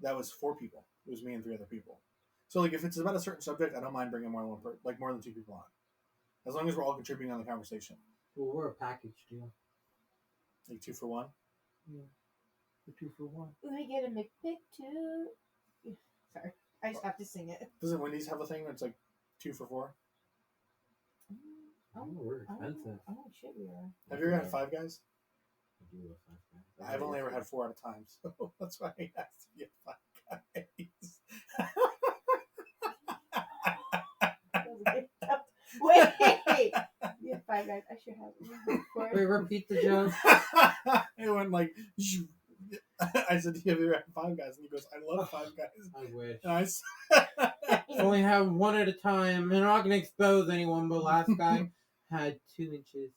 That was 4 people. It was me and 3 other people. So like if it's about a certain subject, I don't mind bringing more than one like more than 2 people on, as long as we're all contributing on the conversation. Well, we're a package deal. Like 2 for 1. Yeah, the 2 for 1. Let me get a McPick too. Sorry, I just have to sing it. Doesn't Wendy's have a thing where it's like 2 for 4? Oh, we're expensive. Oh shit, we are. Have you ever had 5 Guys? I do love 5 Guys. I've only ever had 4 at a time, so that's why I asked to get 5 Guys. Wait, you have 5 Guys. I should have. Wait, repeat the joke. It went like. I said, "Do you ever had 5 Guys?" And he goes, "I love 5 Guys." I wish. And I only have one at a time. And I'm not gonna expose anyone, but last guy had 2 inches.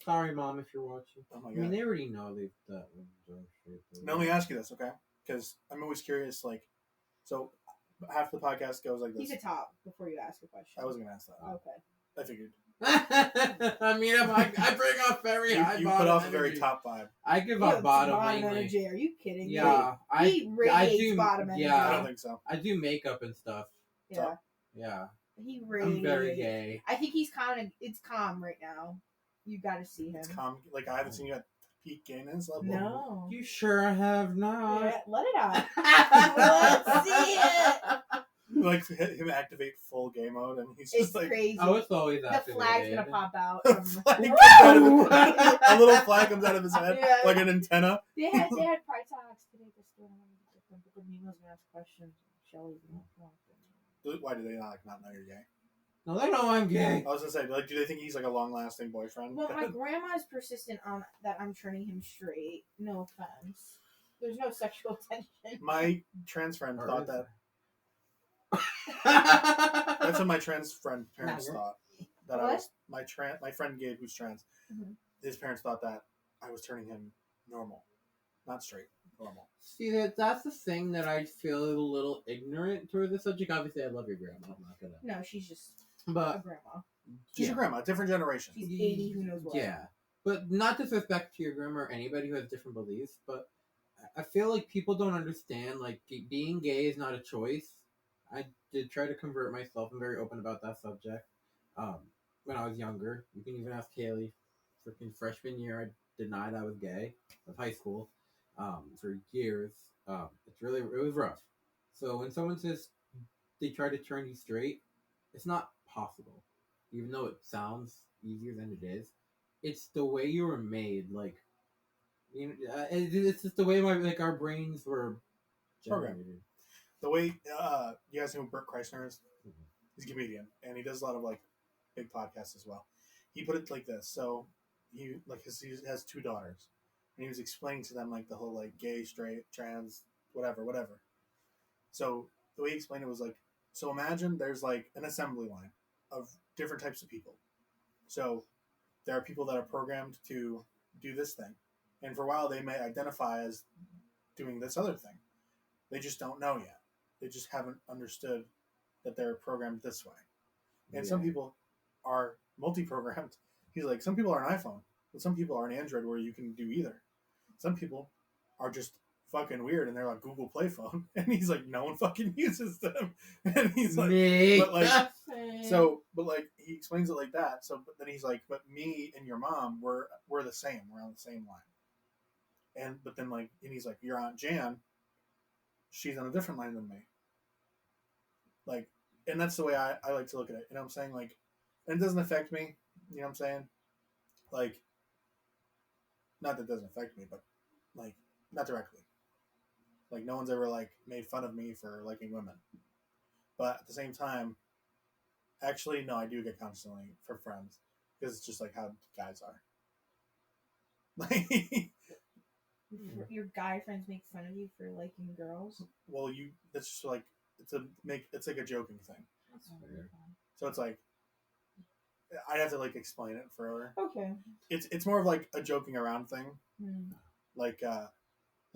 Sorry, Mom, if you're watching. Oh my I god! mean, they already know that. Now let me ask you this, okay? Because I'm always curious. Like, so half the podcast goes like this. He's a top before you ask a question. I wasn't gonna ask that. Okay. I figured. I mean, I bring off very high You bottom put off a energy. very top vibe. I give off bottom mainly. energy. Are you kidding me? Yeah, He radiates do. bottom energy. I Yeah, don't think so. I do makeup and stuff. Yeah. Yeah, He radiates. I'm very gay. I think he's calm. It's calm right now. You got to see him. It's calm. Like I haven't seen you at peak gayness level. No. You sure have not. Yeah, let it out. Let's see it. Like him activate full gay mode, and he's just It's like crazy. Oh, it's always The activated. flag's gonna pop out. a From... flag comes out of his, a little flag comes out of his head, Yeah. like an antenna. They had Pride Talks today. This morning. But Nemo's gonna ask questions. Shelly's gonna. Why do they not know you're gay? No, they know I'm gay. I was gonna say, like, do they think he's like a long-lasting boyfriend? Well, my grandma is persistent on that. I'm turning him straight. No offense. There's no sexual tension. My trans friend Or thought is that. there? That's what my trans friend parents Not thought. That I What? was my friend Gabe, who's trans. Mhm. His parents thought that I was turning him normal, not straight, normal. See, that's the thing that I feel a little ignorant toward the subject. Obviously, I love your grandma. I'm not gonna. No, she's just a But grandma. She's yeah. your grandma, different generation. She's 80. Who knows what? Yeah, but not disrespect to your grandma or anybody who has different beliefs. But I feel like people don't understand. Like being gay is not a choice. I did try to convert myself. I'm very open about that subject. When I was younger, you can even ask Kaylee. Freaking freshman year, I denied I was gay of high school. For years, it was rough. So when someone says they try to turn you straight, it's not possible. Even though it sounds easier than it is, it's the way you were made. Like, you know, it's just the way our brains were generated. The way you guys know who Bert Kreischer is? He's a comedian, and he does a lot of like big podcasts as well. He put it like this: so he has 2 daughters, and he was explaining to them like the whole like gay, straight, trans, whatever. So the way he explained it was like, so imagine there's like an assembly line of different types of people. So there are people that are programmed to do this thing, and for a while they may identify as doing this other thing. They just don't know yet. They just haven't understood that they're programmed this way. And some people are multi-programmed. He's like, some people are an iPhone, but some people are an Android where you can do either. Some people are just fucking weird and they're like Google Play phone. And he's like, no one fucking uses them. And he's like, Me. but like, but like, he explains it like that. So, but then he's like, but me and your mom, we're the same. We're on the same line. But then like, and he's like, your Aunt Jan, she's on a different line than me. Like, and that's the way I like to look at it. You know what I'm saying? Like, and it doesn't affect me. You know what I'm saying? Like, not that it doesn't affect me, but like, not directly. Like, no one's ever like made fun of me for liking women. But at the same time, actually, no, I do get constantly for friends because it's just like how guys are. Like, Your guy friends make fun of you for liking girls. well, that's just like it's like a joking thing. That's fair. So it's like I'd have to like explain it further. Okay. It's more of like a joking around thing. Hmm. Like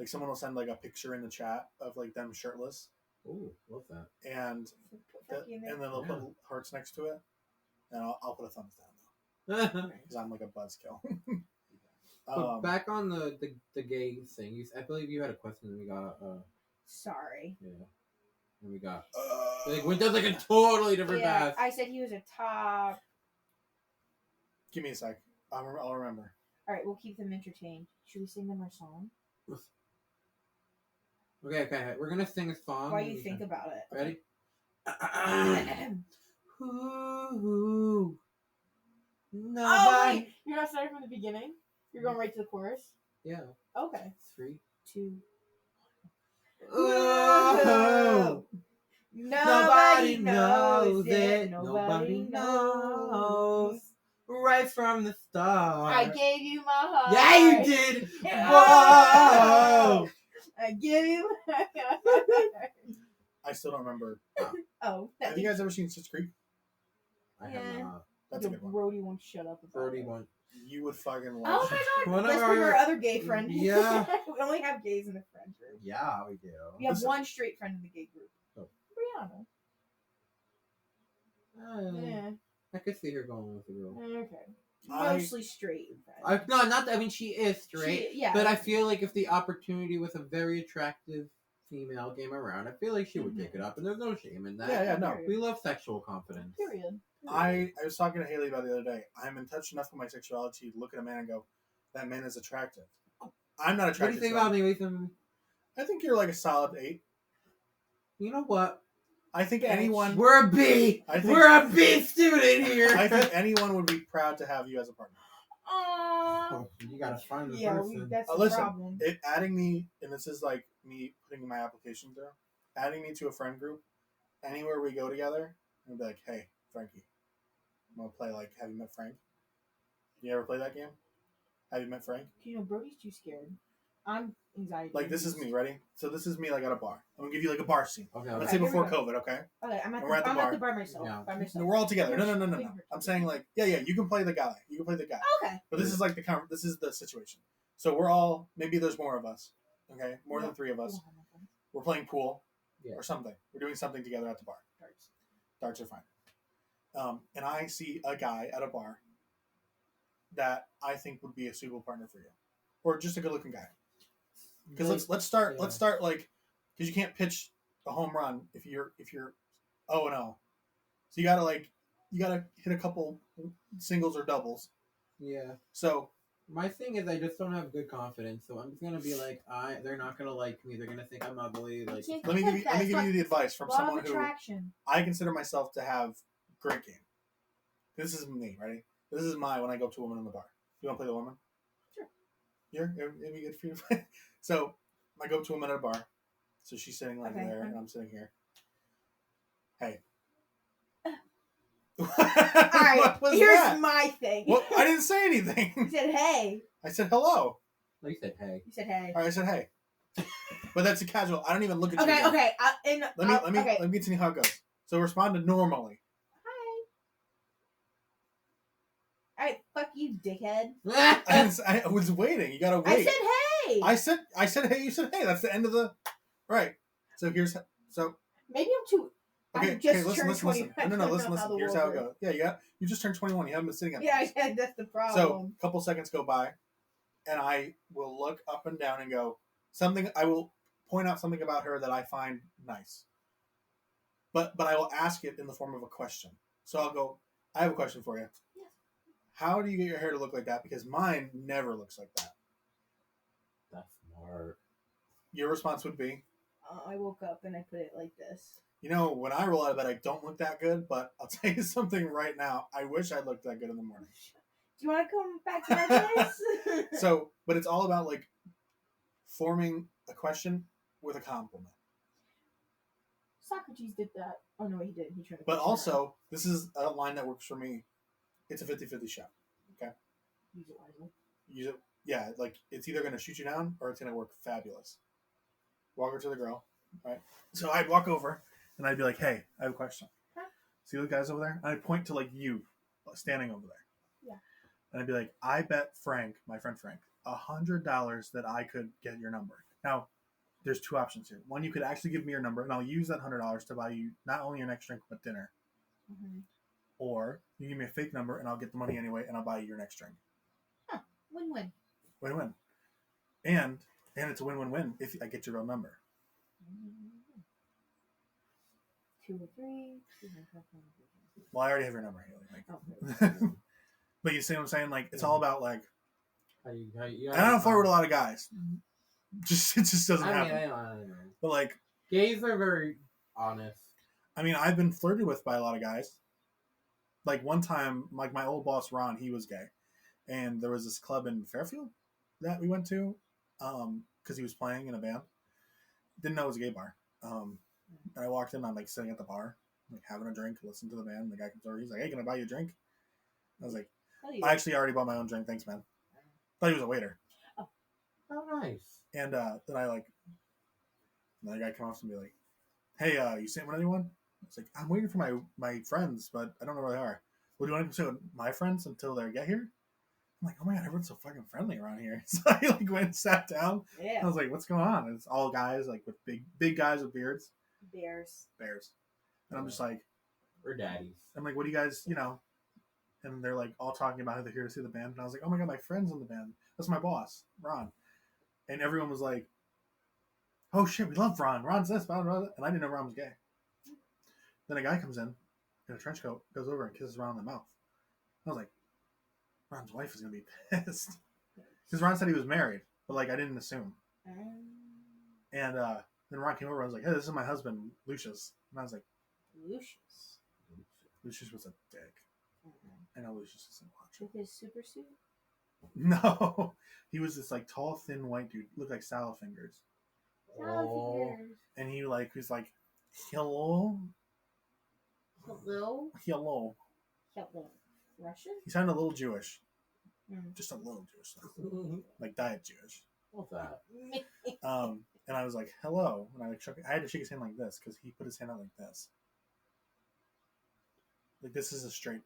someone will send like a picture in the chat of like them shirtless, Ooh, love that. and Put Franky in there. and then they'll put hearts next to it, and I'll put a thumbs down though because I'm like a buzzkill. But back on the gay thing, I believe you had a question and we got Sorry. yeah. And we got like went down like a totally different Yeah, path. I said he was a top. Give me a sec. I'll remember. All right, we'll keep them entertained. Should we sing them our song? Okay. We're gonna sing a song. While you think about it. Ready? Oh, Nobody. wait! You're not starting from the beginning? You're going right to the chorus? Yeah. Okay. 3, 2. Ooh. Nobody knows it. it. Nobody knows. Right from the start. I gave you my heart. Yeah, you did. Yeah. Whoa. I gave you my heart. I still don't remember. Oh. Have you guys ever seen Schitt's Creek? I have Yeah. not. That's a The good one. Brody won't shut up about Brody it. one. You would fucking Oh love. my Schitt's god! One of Let's bring our- our other gay friend. Yeah. We only have gays in the friend group. Yeah, we do. We have Listen. one straight friend in the gay group. Oh. Brianna. Yeah. I could see her going with the girl. Okay. I- Mostly straight friends. Not that. I mean, she is straight. Yeah. But I feel like if the opportunity with a very attractive female came around, I feel like she would take it up, and there's no shame in that. Yeah, no. We love sexual confidence. Period. I was talking to Haley about it the other day. I'm in touch enough with my sexuality to look at a man and go, that man is attractive. I'm not What do attracted you think to about him. me, Ethan? I think you're like a solid 8. You know what? I think Yeah, anyone We're a B. I think- We're a B student here. I think anyone would be proud to have you as a partner. Aww. Oh, you gotta find the Yeah, person. that's the Listen, problem. Adding me, and this is like me putting my application through, adding me to a friend group, anywhere we go together, and be like, hey, Franky, I'm gonna play like, have you met Frank? You ever play that game? Have you met Frank? You know, Brody's too scared. I'm anxiety. Like, this is me, ready? So this is me like at a bar. I'm gonna give you like a bar scene. Okay. Let's Okay, say here we before go. COVID, okay? Okay, I'm at We're at the the bar myself. Yeah. By myself. No, we're all together. No. I'm saying like, yeah, you can play the guy. You can play the guy. Okay. But this is like this is the situation. So we're all, maybe there's more of us, okay? More than 3 of us. We're playing pool or something. We're doing something together at the bar. Darts are fine. And I see a guy at a bar that I think would be a suitable partner for you, or just a good-looking guy. Because let's start like, because you can't pitch a home run if you're 0-0. So you gotta hit a couple singles or doubles. Yeah. So My thing is, I just don't have good confidence, so I'm just gonna be like, they're not gonna like me. They're gonna think I'm ugly. Like, let me give you the advice from Law someone of who attraction. I consider myself to have great game. This is me, ready? This is when I go up to a woman in the bar. You want to play the woman? Sure. It'd be good for you. So I go up to a woman at a bar. So she's sitting like Okay. there, and I'm sitting here. Hey. All right. What was Here's that? my thing. Well, I didn't say You anything. said hey. I said hello. like you said, hey. You said hey. All right, I said hey. But that's a casual. I don't even look at you. Okay. again. Okay. Let me tell you how it goes. So respond normally. Hi. All right. Fuck you, dickhead. I was waiting. You gotta wait. I said hey. I said hey. You said hey. That's the end of the. Right. So Maybe I'm too. okay. I just Listen. turned 20. I No. don't know Listen. how the Here's world how it works. goes. Yeah. You just turned 21. You haven't been sitting at. Yeah, this. that's the So problem. a couple seconds go by, and I will look up and down and go something. I will point out something about her that I find nice. But I will ask it in the form of a question. So I'll go, I have a question for you. Yes. How do you get your hair to look like that? Because mine never looks like that. That's smart. Your response would be, I woke up and I put it like this. you know, when I roll out of bed, I don't look that good, but I'll tell you something right now. I wish I looked that good in the morning. Do you want to come back to my place? So, but it's all about like forming a question with a compliment. Socrates did that. Oh no, he did. He tried to. But push her also, this is a line that works for me. It's a 50-50 shot. Okay. Use it wisely. Use it. Yeah, like it's either gonna shoot you down or it's gonna work fabulous. Walk over to the girl. Right. So I'd walk over and I'd be like, "Hey, I have a question. Huh? See those guys over there?" And I'd point to like you standing over there. Yeah. And I'd be like, "I bet Frank, my friend Frank, $100 that I could get your number." Now, there's two options here. One, you could actually give me your number, and I'll use that $100 to buy you not only your next drink but dinner. Mm-hmm. Or you give me a fake number, and I'll get the money anyway, and I'll buy you your next drink. Huh. Win-win. Win-win. And it's a win-win-win if I get your real number. 2 or 3. Well, I already have your number, Haley. Like, Oh, but you see what I'm saying? Like, it's all about like. How you, And I don't flirt with a lot of guys. It just doesn't happen. I know. But like, Gays are very honest. I mean, I've been flirted with by a lot of guys. Like one time, like my old boss Ron, he was gay, and there was this club in Fairfield that we went to, because he was playing in a band. Didn't know it was a gay bar. And I walked in, I'm like sitting at the bar, like having a drink, listening to the band. And the guy comes over, he's like, "Hey, can I buy you a drink?" I was like, "I actually already bought my own drink, thanks, man." Thought he was a waiter. Oh, nice. And then I like, another guy comes up and be like, "Hey, you sitting with anyone?" It's like, "I'm waiting for my friends, but I don't know where they are." "Well, do you want to sit with my friends until they get here?" I'm like, "Oh my god, everyone's so fucking friendly around here." So I like went and sat down. Yeah. I was like, "What's going on?" And it's all guys like with big guys with beards. Bears. And I'm just like, We're daddies. I'm like, "What do you guys, you know?" And they're like all talking about how they're here to see the band. And I was like, "Oh my god, my friend's in the band. That's my boss, Ron." And everyone was like, "Oh shit, we love Ron. Ron's this, blah, blah, blah." And I didn't know Ron was gay. Then a guy comes in a trench coat, goes over and kisses Ron on the mouth. I was like, Ron's wife is gonna be pissed, because Ron said he was married, but like I didn't assume. And then Ron came over. I was like, "Hey, this is my husband, Lucius." And I was like, Lucius. Lucius was a dick. I know Lucius doesn't watch it. With his super suit. No, he was this like tall, thin white dude. Looked like salad fingers. Oh. And he like was like, hello. Hello. Russian? He sounded a little Jewish. Mm. Just a little Jewish. Like diet Jewish. What's that? And I was like, hello. And I like I had to shake his hand like this because he put his hand out like this. Like this is a straight.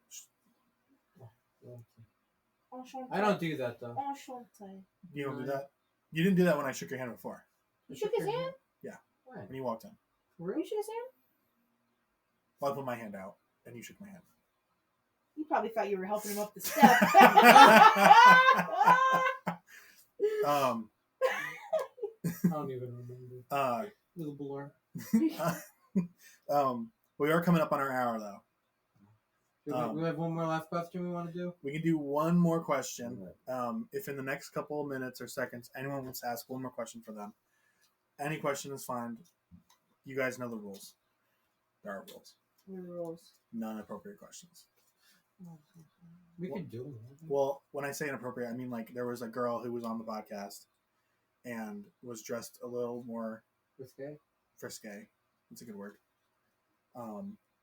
I don't do that though. Enchanté. You don't do that? You didn't do that when I shook your hand before. You shook his hand? Yeah. When? When you walked in. You shook his hand? Well, I put my hand out and you shook my hand. You probably thought you were helping him up the step. I don't even remember. It was a blur. We are coming up on our hour though. We have one more last question we want to do? We can do one more question. If in the next couple of minutes or seconds anyone wants to ask one more question for them, any question is fine. You guys know the rules. There are rules. Rules. None appropriate questions. We could do them. Well, when I say inappropriate, I mean like there was a girl who was on the podcast and was dressed a little more Risque? frisque. That's a good word.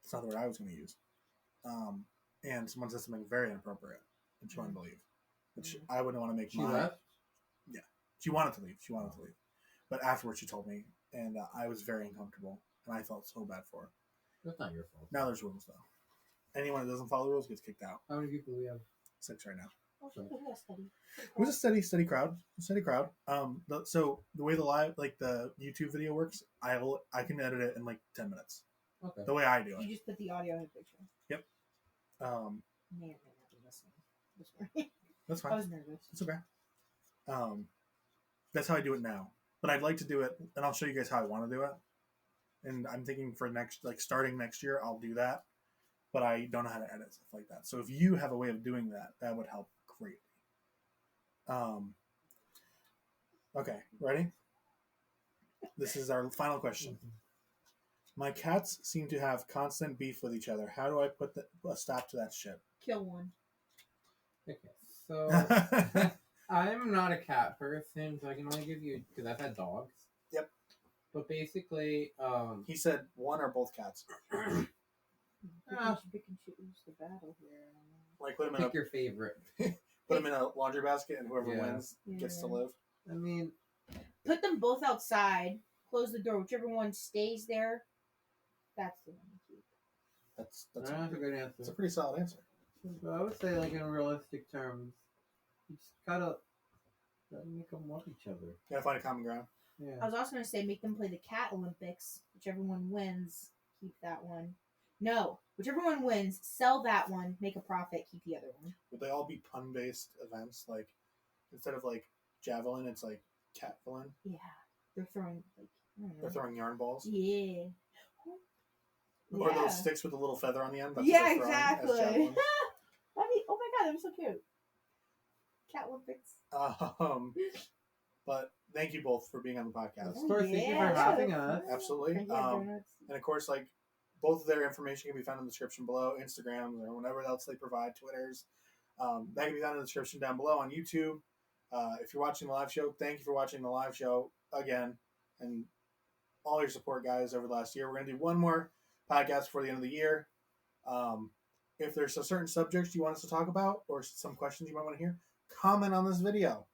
It's not the word I was going to use. And someone said something very inappropriate, and she wanted to leave. Which I wouldn't want to make. She left? Yeah, she wanted to leave. But afterwards, she told me, and I was very uncomfortable, and I felt so bad for her. That's not your fault. Now there's rules though. Anyone that doesn't follow the rules gets kicked out. How many people do we have? 6 right now. It It was a steady crowd. So the way the YouTube video works, I can edit it in like 10 minutes. Okay. The way I do it. You just put the audio in the picture. Yep. May or may not be listening. That's I fine. was nervous. It's okay. That's how I do it now. But I'd like to do it, and I'll show you guys how I want to do it. And I'm thinking for starting next year, I'll do that. But I don't know how to edit stuff like that. So if you have a way of doing that, that would help greatly. Okay, ready? This is our final question. My cats seem to have constant beef with each other. How do I put a stop to that shit? Kill one. Okay, so I'm not a cat person, so I can only give you, because I've had dogs. Yep. But basically, He said one or both cats. Pick and choose the battle here. Like put them in pick your favorite. put them in a laundry basket, and whoever Yeah. wins gets to Yeah. live. I mean, Put them both outside. Close the door. Whichever one stays there, that's the one to keep. That's that's a, a good that's a answer. pretty solid answer. But I would say, like in realistic terms, you just gotta make them love each other. Gotta find a common ground. I Yeah. was also going to say make them play the Cat Olympics. Whichever one wins, keep that one. No, whichever one wins, sell that one, make a profit, keep the other one. Would they all be pun-based events? Like instead of like javelin, it's like catvilin. Yeah, they're throwing like I don't know. They're throwing yarn balls. Yeah. Or those sticks with a little feather on the end. That's Yeah, what they're throwing as exactly. javelins. Oh my god, that was so cute. Cat Olympics. But thank you both for being on the podcast. Of course, thank you for Yeah. having us. Absolutely. Franky had donuts. And of course, like both of their information can be found in the description below, Instagrams or whatever else they provide, Twitters. That can be found in the description down below on YouTube. If you're watching the live show, thank you for watching the live show again, and all your support, guys, over the last year. We're going to do one more podcast before the end of the year. If there's a certain subject you want us to talk about or some questions you might want to hear, comment on this video.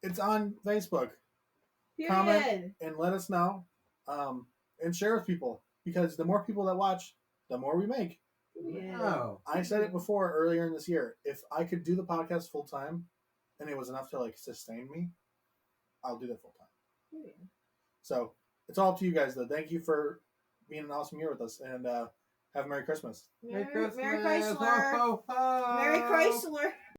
It's on Facebook. Comment Period. and let us know, and share with people, because the more people that watch, the more we make. Yeah. Oh. I said it before earlier in this year. If I could do the podcast full time, and it was enough to like sustain me, I'll do that full time. Yeah. So it's all up to you guys, though. Thank you for being an awesome year with us, and have a Merry Christmas. Merry Christmas. Chrysler. Ho, ho, ho. Merry Chrysler.